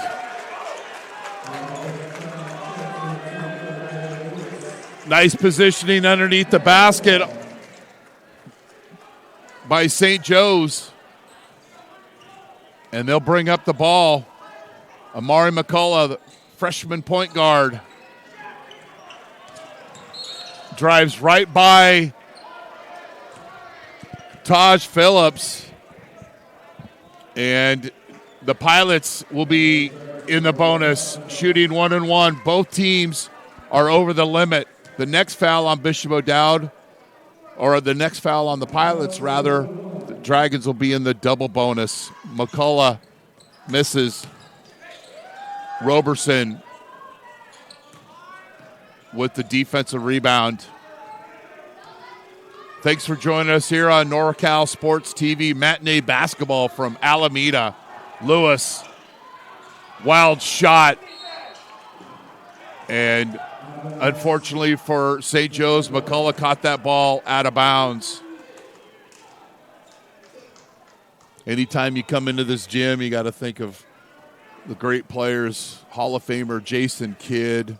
Nice positioning underneath the basket by St. Joe's. And they'll bring up the ball. Amari McCullough, the freshman point guard, drives right by Taj Phillips. And the Pilots will be in the bonus, shooting 1-and-1. Both teams are over the limit. The next foul on Bishop O'Dowd, or the next foul on the Pilots, rather, the Dragons will be in the double bonus. McCullough misses. Roberson with the defensive rebound. Thanks for joining us here on NorCal Sports TV Matinee Basketball from Alameda. Lewis, wild shot. And unfortunately for St. Joe's, McCullough caught that ball out of bounds. Anytime you come into this gym, you got to think of the great players, Hall of Famer Jason Kidd,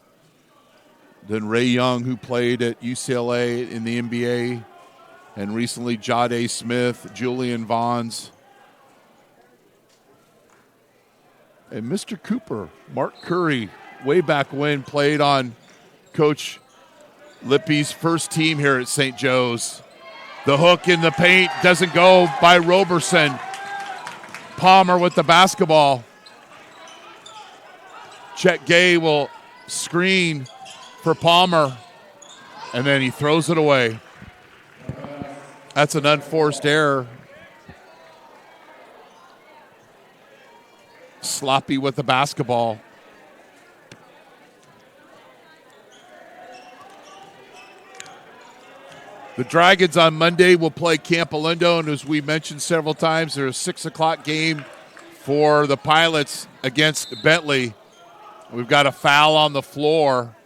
then Ray Young, who played at UCLA in the NBA, and recently Jade Smith, Julian Vaughns, and Mr. Cooper, Mark Curry, way back when, played on Coach Lippy's first team here at St. Joe's. The hook in the paint doesn't go by Roberson. Palmer with the basketball. Chet Gay will screen for Palmer, and then he throws it away. That's an unforced error. Sloppy with the basketball. The Dragons on Monday will play Camp Alindo, and as we mentioned several times, there's a 6 o'clock game for the Pilots against Bentley. We've got a foul on the floor.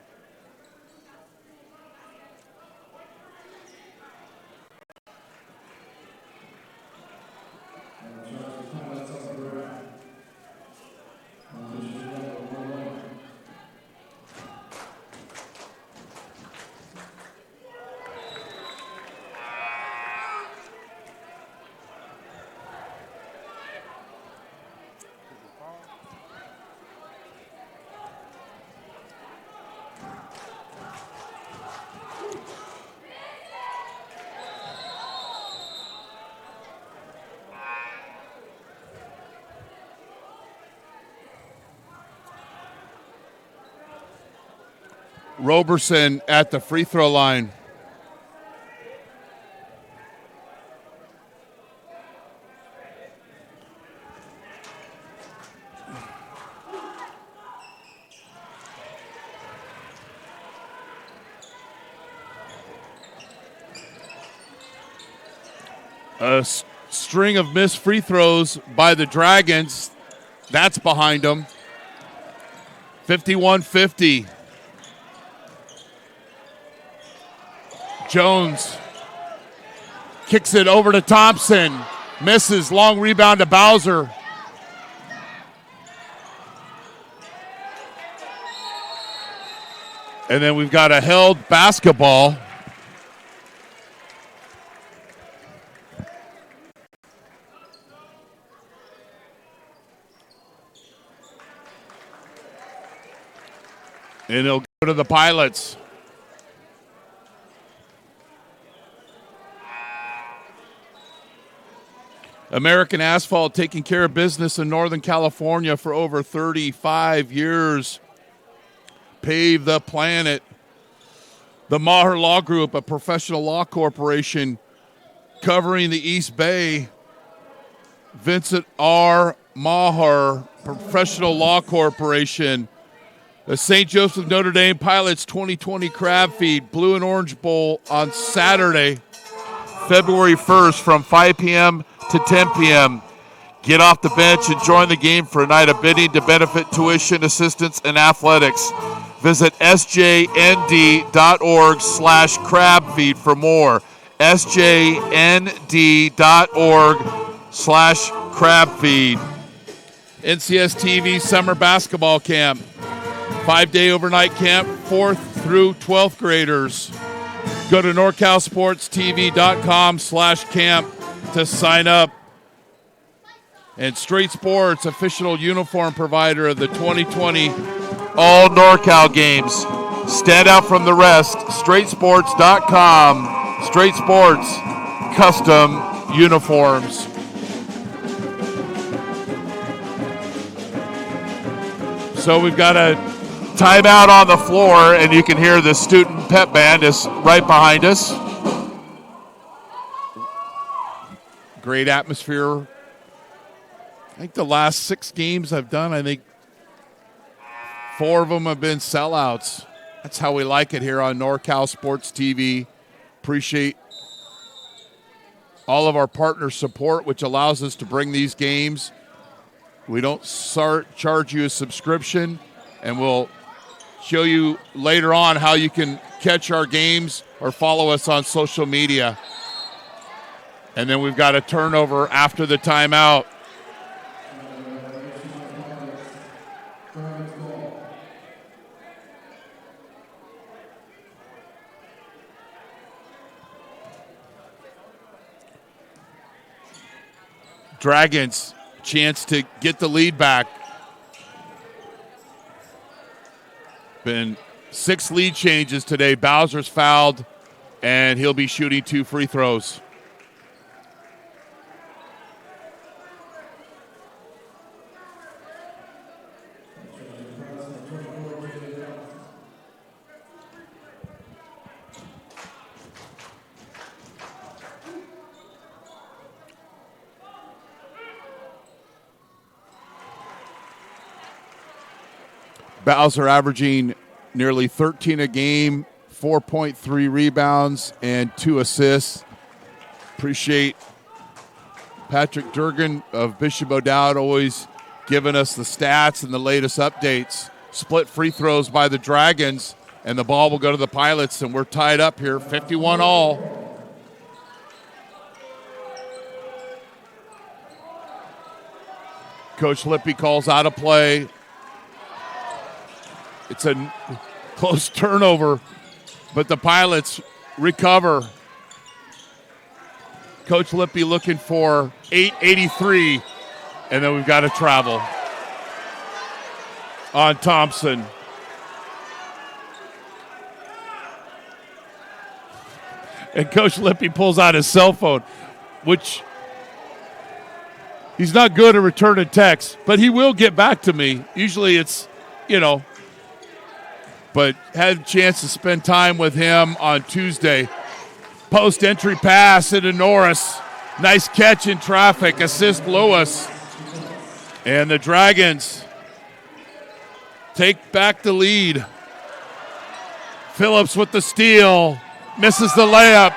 Roberson at the free throw line. A string of missed free throws by the Dragons. That's behind them. 51-50. Jones kicks it over to Thompson. Misses. Long rebound to Bowser. And then we've got a held basketball. And it'll go to the Pilots. American Asphalt, taking care of business in Northern California for over 35 years. Pave the planet. The Maher Law Group, a professional law corporation covering the East Bay. Vincent R. Maher, Professional Law Corporation. The St. Joseph Notre Dame Pilots 2020 Crab Feed, Blue and Orange Bowl on Saturday, February 1st from 5 p.m. to 10 p.m. Get off the bench and join the game for a night of bidding to benefit tuition assistance and athletics. Visit sjnd.org/crab feed for more. sjnd.org/crab NorCal.com/crab feed. NCS TV Summer Basketball Camp. 5-day overnight camp, 4th through 12th graders. Go to NorCalSportsTV.com/camp to sign up. And Straight Sports, official uniform provider of the 2020 All NorCal games. Stand out from the rest. StraightSports.com. Straight Sports, custom uniforms. So we've got a timeout on the floor, and you can hear the student pep band is right behind us. Great atmosphere. I think the last 6 games I've done, I think 4 of them have been sellouts. That's how we like it here on NorCal Sports TV. Appreciate all of our partner support, which allows us to bring these games. We don't charge you a subscription, and we'll show you later on how you can catch our games or follow us on social media. And then we've got a turnover after the timeout. Dragons, chance to get the lead back. Been 6 lead changes today. Bowser's fouled, and he'll be shooting 2 free throws. Bowser averaging nearly 13 a game, 4.3 rebounds, and 2 assists. Appreciate Patrick Durgan of Bishop O'Dowd always giving us the stats and the latest updates. Split free throws by the Dragons, and the ball will go to the Pilots, and we're tied up here, 51 all. Coach Lippy calls out a play. It's a close turnover, but the Pilots recover. Coach Lippy looking for 883, and then we've got to travel on Thompson. And Coach Lippy pulls out his cell phone, which he's not good at returning texts, but he will get back to me. Usually it's, but had a chance to spend time with him on Tuesday. Post-entry pass into Norris. Nice catch in traffic. Assist Lewis. And the Dragons take back the lead. Phillips with the steal. Misses the layup.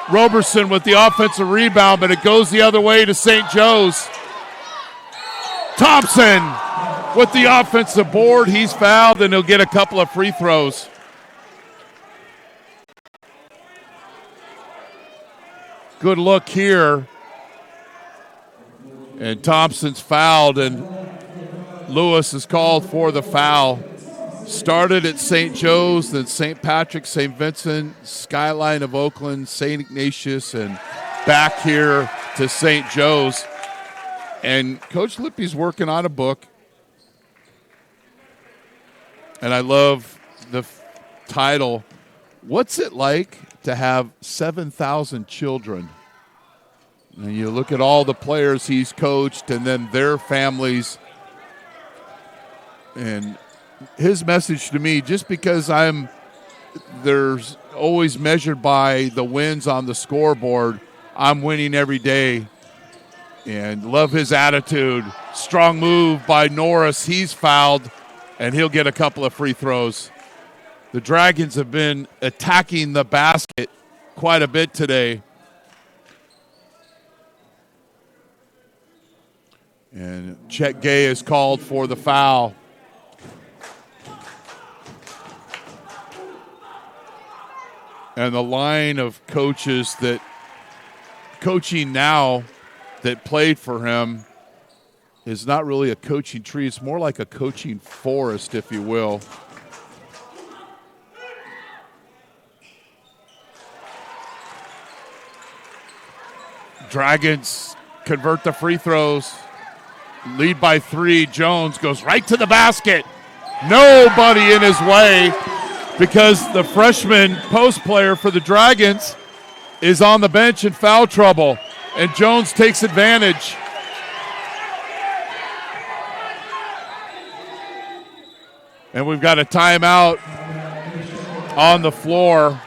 Roberson with the offensive rebound, but it goes the other way to St. Joe's. Thompson with the offensive board. He's fouled, and he'll get a couple of free throws. Good look here. And Thompson's fouled, and Lewis is called for the foul. Started at St. Joe's, then St. Patrick, St. Vincent, Skyline of Oakland, St. Ignatius, and back here to St. Joe's. And Coach Lippy's working on a book. And I love the title, What's It Like to Have 7,000 Children? And you look at all the players he's coached and then their families. And his message to me, just because there's always measured by the wins on the scoreboard, I'm winning every day. And love his attitude. Strong move by Norris. He's fouled, and he'll get a couple of free throws. The Dragons have been attacking the basket quite a bit today. And Chet Gay is called for the foul. And the line of coaches that coaching now that played for him is not really a coaching tree. It's more like a coaching forest, if you will. Dragons convert the free throws. Lead by 3. Jones goes right to the basket. Nobody in his way because the freshman post player for the Dragons is on the bench in foul trouble, and Jones takes advantage. And we've got a timeout on the floor.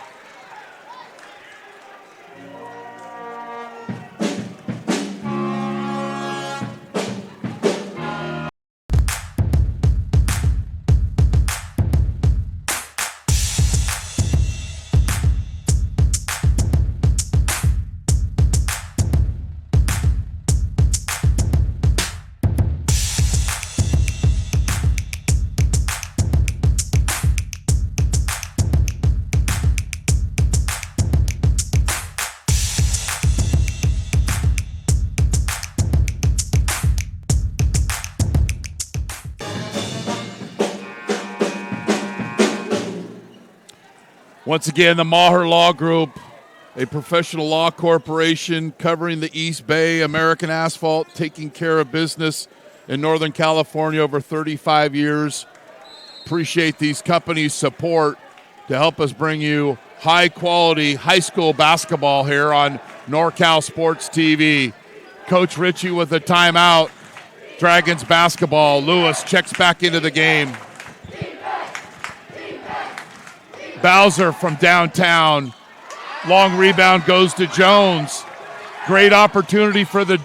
Once again, the Maher Law Group, a professional law corporation covering the East Bay, American Asphalt, taking care of business in Northern California over 35 years. Appreciate these companies' support to help us bring you high-quality high school basketball here on NorCal Sports TV. Coach Ritchie with a timeout. Dragons basketball. Lewis checks back into the game. Bowser from downtown. Long rebound goes to Jones. Great opportunity for the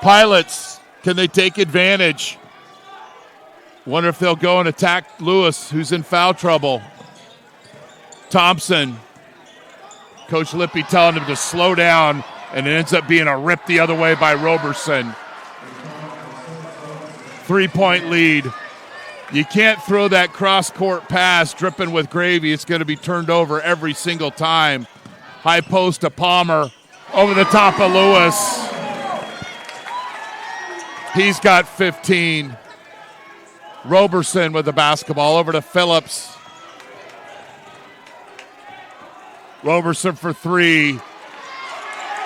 Pilots. Can they take advantage? Wonder if they'll go and attack Lewis, who's in foul trouble. Thompson. Coach Lippy telling him to slow down, and it ends up being a rip the other way by Roberson. 3-point lead. You can't throw that cross-court pass dripping with gravy. It's going to be turned over every single time. High post to Palmer. Over the top of Lewis. He's got 15. Roberson with the basketball. Over to Phillips. Roberson for 3.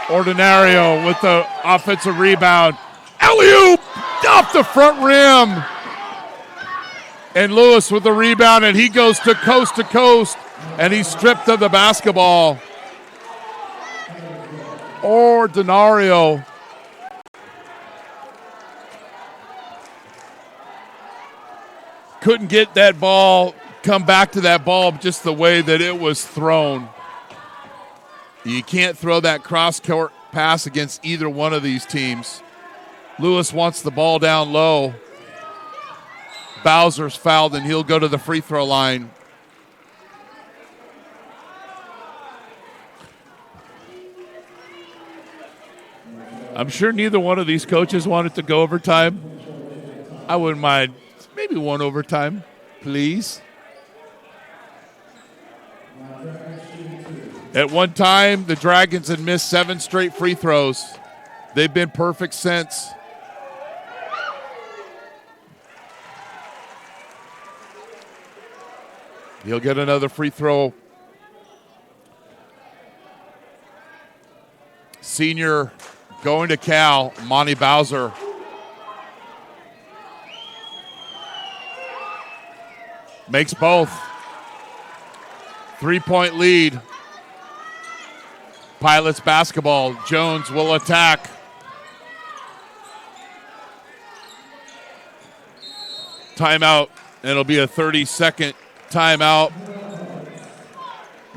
Ordinario with the offensive rebound. Alley-oop! Off the front rim. And Lewis with the rebound, and he goes to coast, and he's stripped of the basketball. Ordinario. Couldn't get that ball, come back to that ball just the way that it was thrown. You can't throw that cross-court pass against either one of these teams. Lewis wants the ball down low. Bowser's fouled, and he'll go to the free throw line. I'm sure neither one of these coaches wanted to go overtime. I wouldn't mind maybe one overtime, please. At one time, the Dragons had missed 7 straight free throws. They've been perfect since. He'll get another free throw. Senior going to Cal, Monty Bowser. Makes both. 3-point lead. Pilots basketball. Jones will attack. Timeout. It'll be a 30-second timeout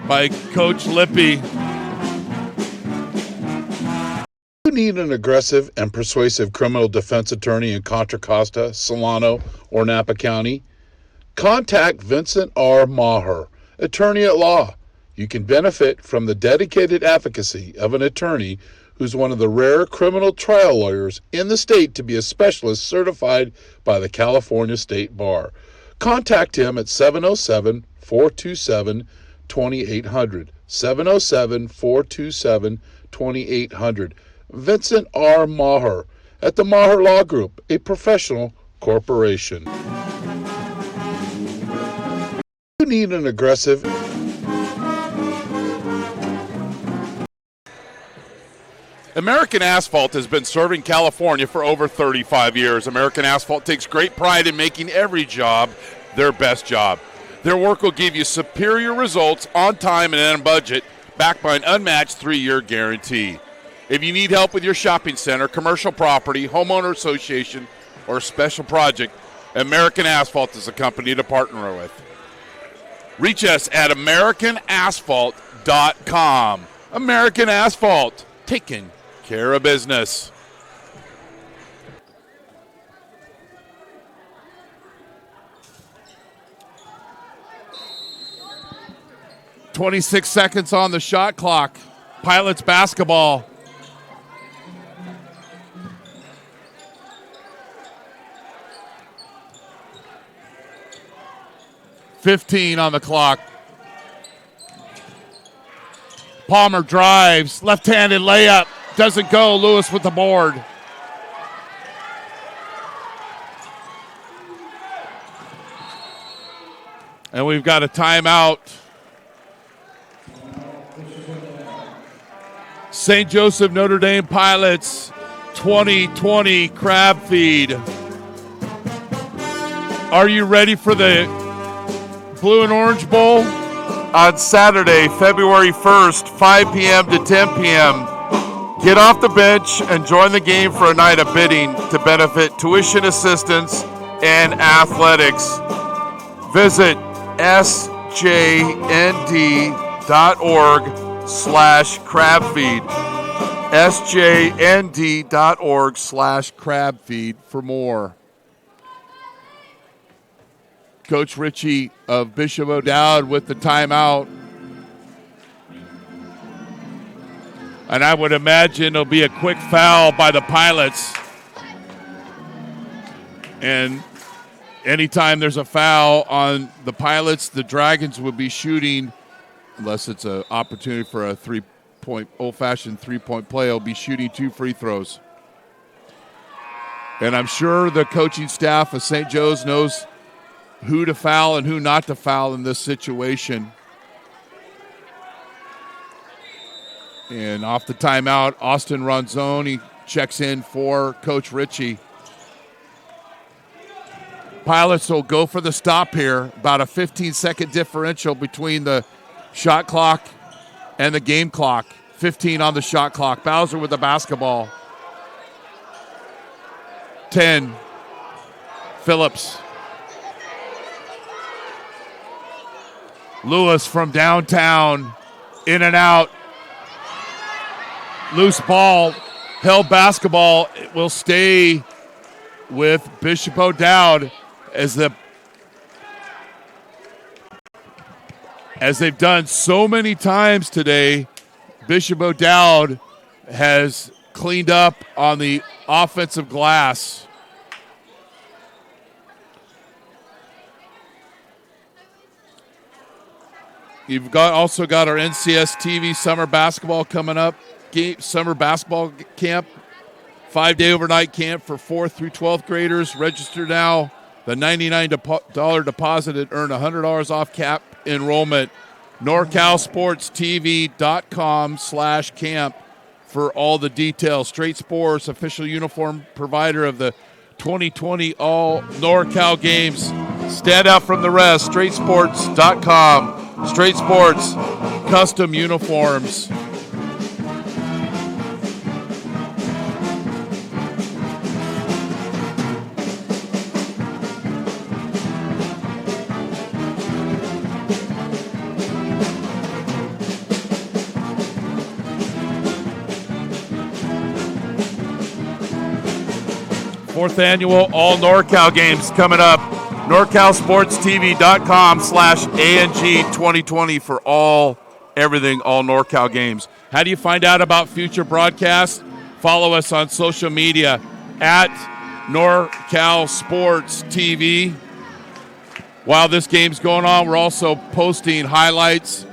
by Coach Lippy. You need an aggressive and persuasive criminal defense attorney in Contra Costa, Solano, or Napa County? Contact Vincent R. Maher, attorney at law. You can benefit from the dedicated advocacy of an attorney who's one of the rare criminal trial lawyers in the state to be a specialist certified by the California State Bar. Contact him at 707-427-2800. 707-427-2800. Vincent R. Maher at the Maher Law Group, a professional corporation. You need an aggressive American Asphalt has been serving California for over 35 years. American Asphalt takes great pride in making every job their best job. Their work will give you superior results on time and on budget, backed by an unmatched 3-year guarantee. If you need help with your shopping center, commercial property, homeowner association, or special project, American Asphalt is a company to partner with. Reach us at AmericanAsphalt.com. American Asphalt, taking care of business. .26 seconds on the shot clock. Pilots basketball. .15 on the clock. Palmer drives, left-handed layup. Doesn't go. Lewis with the board. And we've got a timeout. St. Joseph Notre Dame Pilots 2020 crab feed. Are you ready for the Blue and Orange Bowl? On Saturday, February 1st, 5 p.m. to 10 p.m. Get off the bench and join the game for a night of bidding to benefit tuition assistance and athletics. Visit sjnd.org/crabfeed. sjnd.org/crabfeed for more. Coach Ritchie of Bishop O'Dowd with the timeout. And I would imagine it'll be a quick foul by the Pilots. And anytime there's a foul on the Pilots, the Dragons would be shooting, unless it's an opportunity for a old-fashioned three-point play, will be shooting 2 free throws. And I'm sure the coaching staff of St. Joe's knows who to foul and who not to foul in this situation. And off the timeout, Austin Ronzoni checks in for Coach Ritchie. Pilots will go for the stop here. About a 15-second differential between the shot clock and the game clock. 15 on the shot clock. Bowser with the basketball. 10. Phillips. Lewis from downtown. In and out. Loose ball. Held basketball. It will stay with Bishop O'Dowd as they've done so many times today. Bishop O'Dowd has cleaned up on the offensive glass. You've also got our NCS TV summer basketball coming up. Summer basketball camp, 5-day overnight camp for 4th through 12th graders. Register now. The $99 deposit and earn $100 off cap enrollment. NorCalSportsTV.com/camp for all the details. Straight Sports, official uniform provider of the 2020 All NorCal Games. Stand out from the rest. StraightSports.com. Straight Sports, custom uniforms. Fourth annual All NorCal Games coming up. NorCalSportsTV.com/ANG2020 for everything All NorCal Games. How do you find out about future broadcasts? Follow us on social media at NorCal Sports TV. While this game's going on, we're also posting highlights.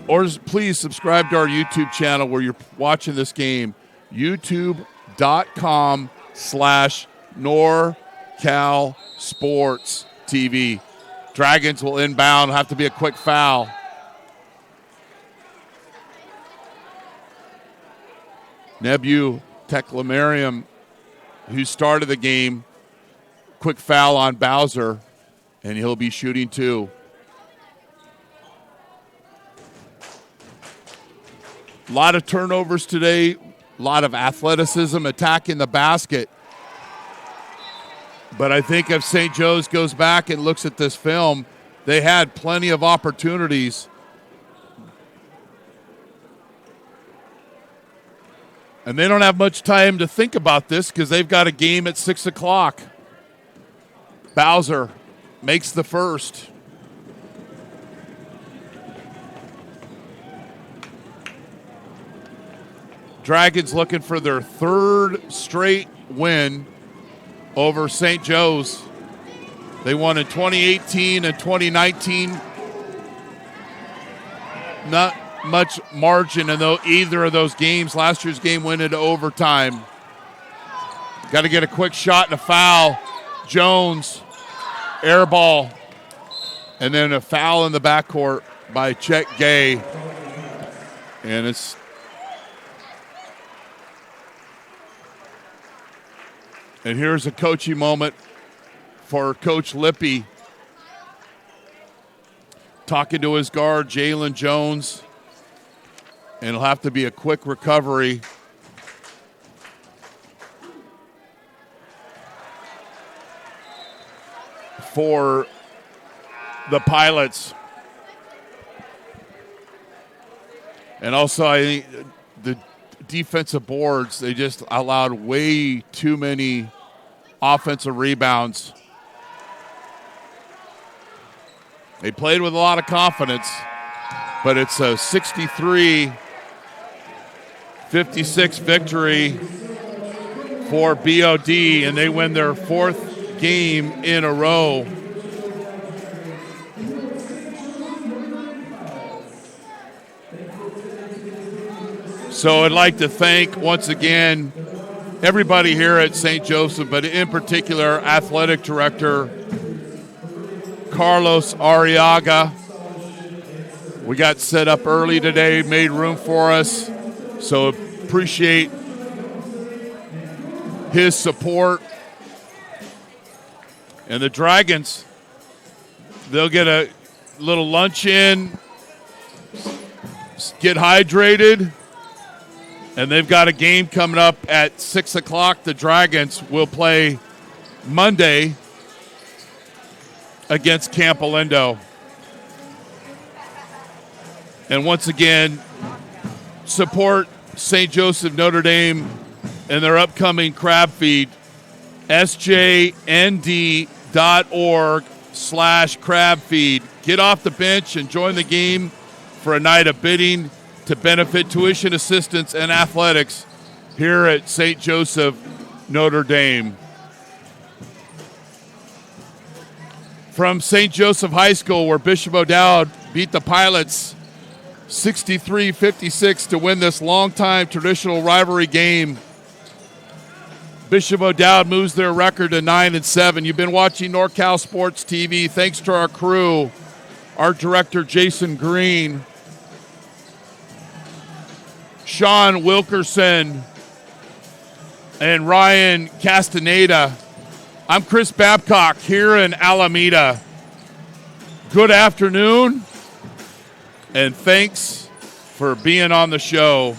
Or please subscribe to our YouTube channel where you're watching this game. YouTube.com/NorCal Sports TV. Dragons will inbound. Have to be a quick foul. Nebu Teklamariam, who started the game, quick foul on Bowser, and he'll be shooting 2. A lot of turnovers today, a lot of athleticism attacking the basket. But I think if St. Joe's goes back and looks at this film, they had plenty of opportunities. And they don't have much time to think about this because they've got a game at 6 o'clock. Bowser makes the first. Dragons looking for their 3rd straight win over St. Joe's. They won in 2018 and 2019. Not much margin in either of those games. Last year's game went into overtime. Got to get a quick shot and a foul. Jones, air ball, and then a foul in the backcourt by Chet Gay. And here's a coaching moment for Coach Lippy, talking to his guard, Jalen Jones. And it'll have to be a quick recovery. For the Pilots. And also, I think the defensive boards, they just allowed way too many offensive rebounds. They played with a lot of confidence, but it's a 63-56 victory for BOD, and they win their 4th game in a row. So I'd like to thank, once again, everybody here at St. Joseph, but in particular, Athletic Director Carlos Arriaga. We got set up early today, made room for us, so appreciate his support. And the Dragons, they'll get a little lunch in, get hydrated, and they've got a game coming up at 6 o'clock. The Dragons will play Monday against Camp Alindo. And once again, support St. Joseph Notre Dame and their upcoming crab feed, sjnd.org/crab feed. Get off the bench and join the game for a night of bidding to benefit tuition assistance and athletics here at St. Joseph Notre Dame. From St. Joseph High School, where Bishop O'Dowd beat the Pilots 63-56 to win this longtime traditional rivalry game. Bishop O'Dowd moves their record to 9-7. You've been watching NorCal Sports TV. Thanks to our crew, our director Jason Green, Sean Wilkerson, and Ryan Castaneda. I'm Chris Babcock here in Alameda. Good afternoon, and thanks for being on the show.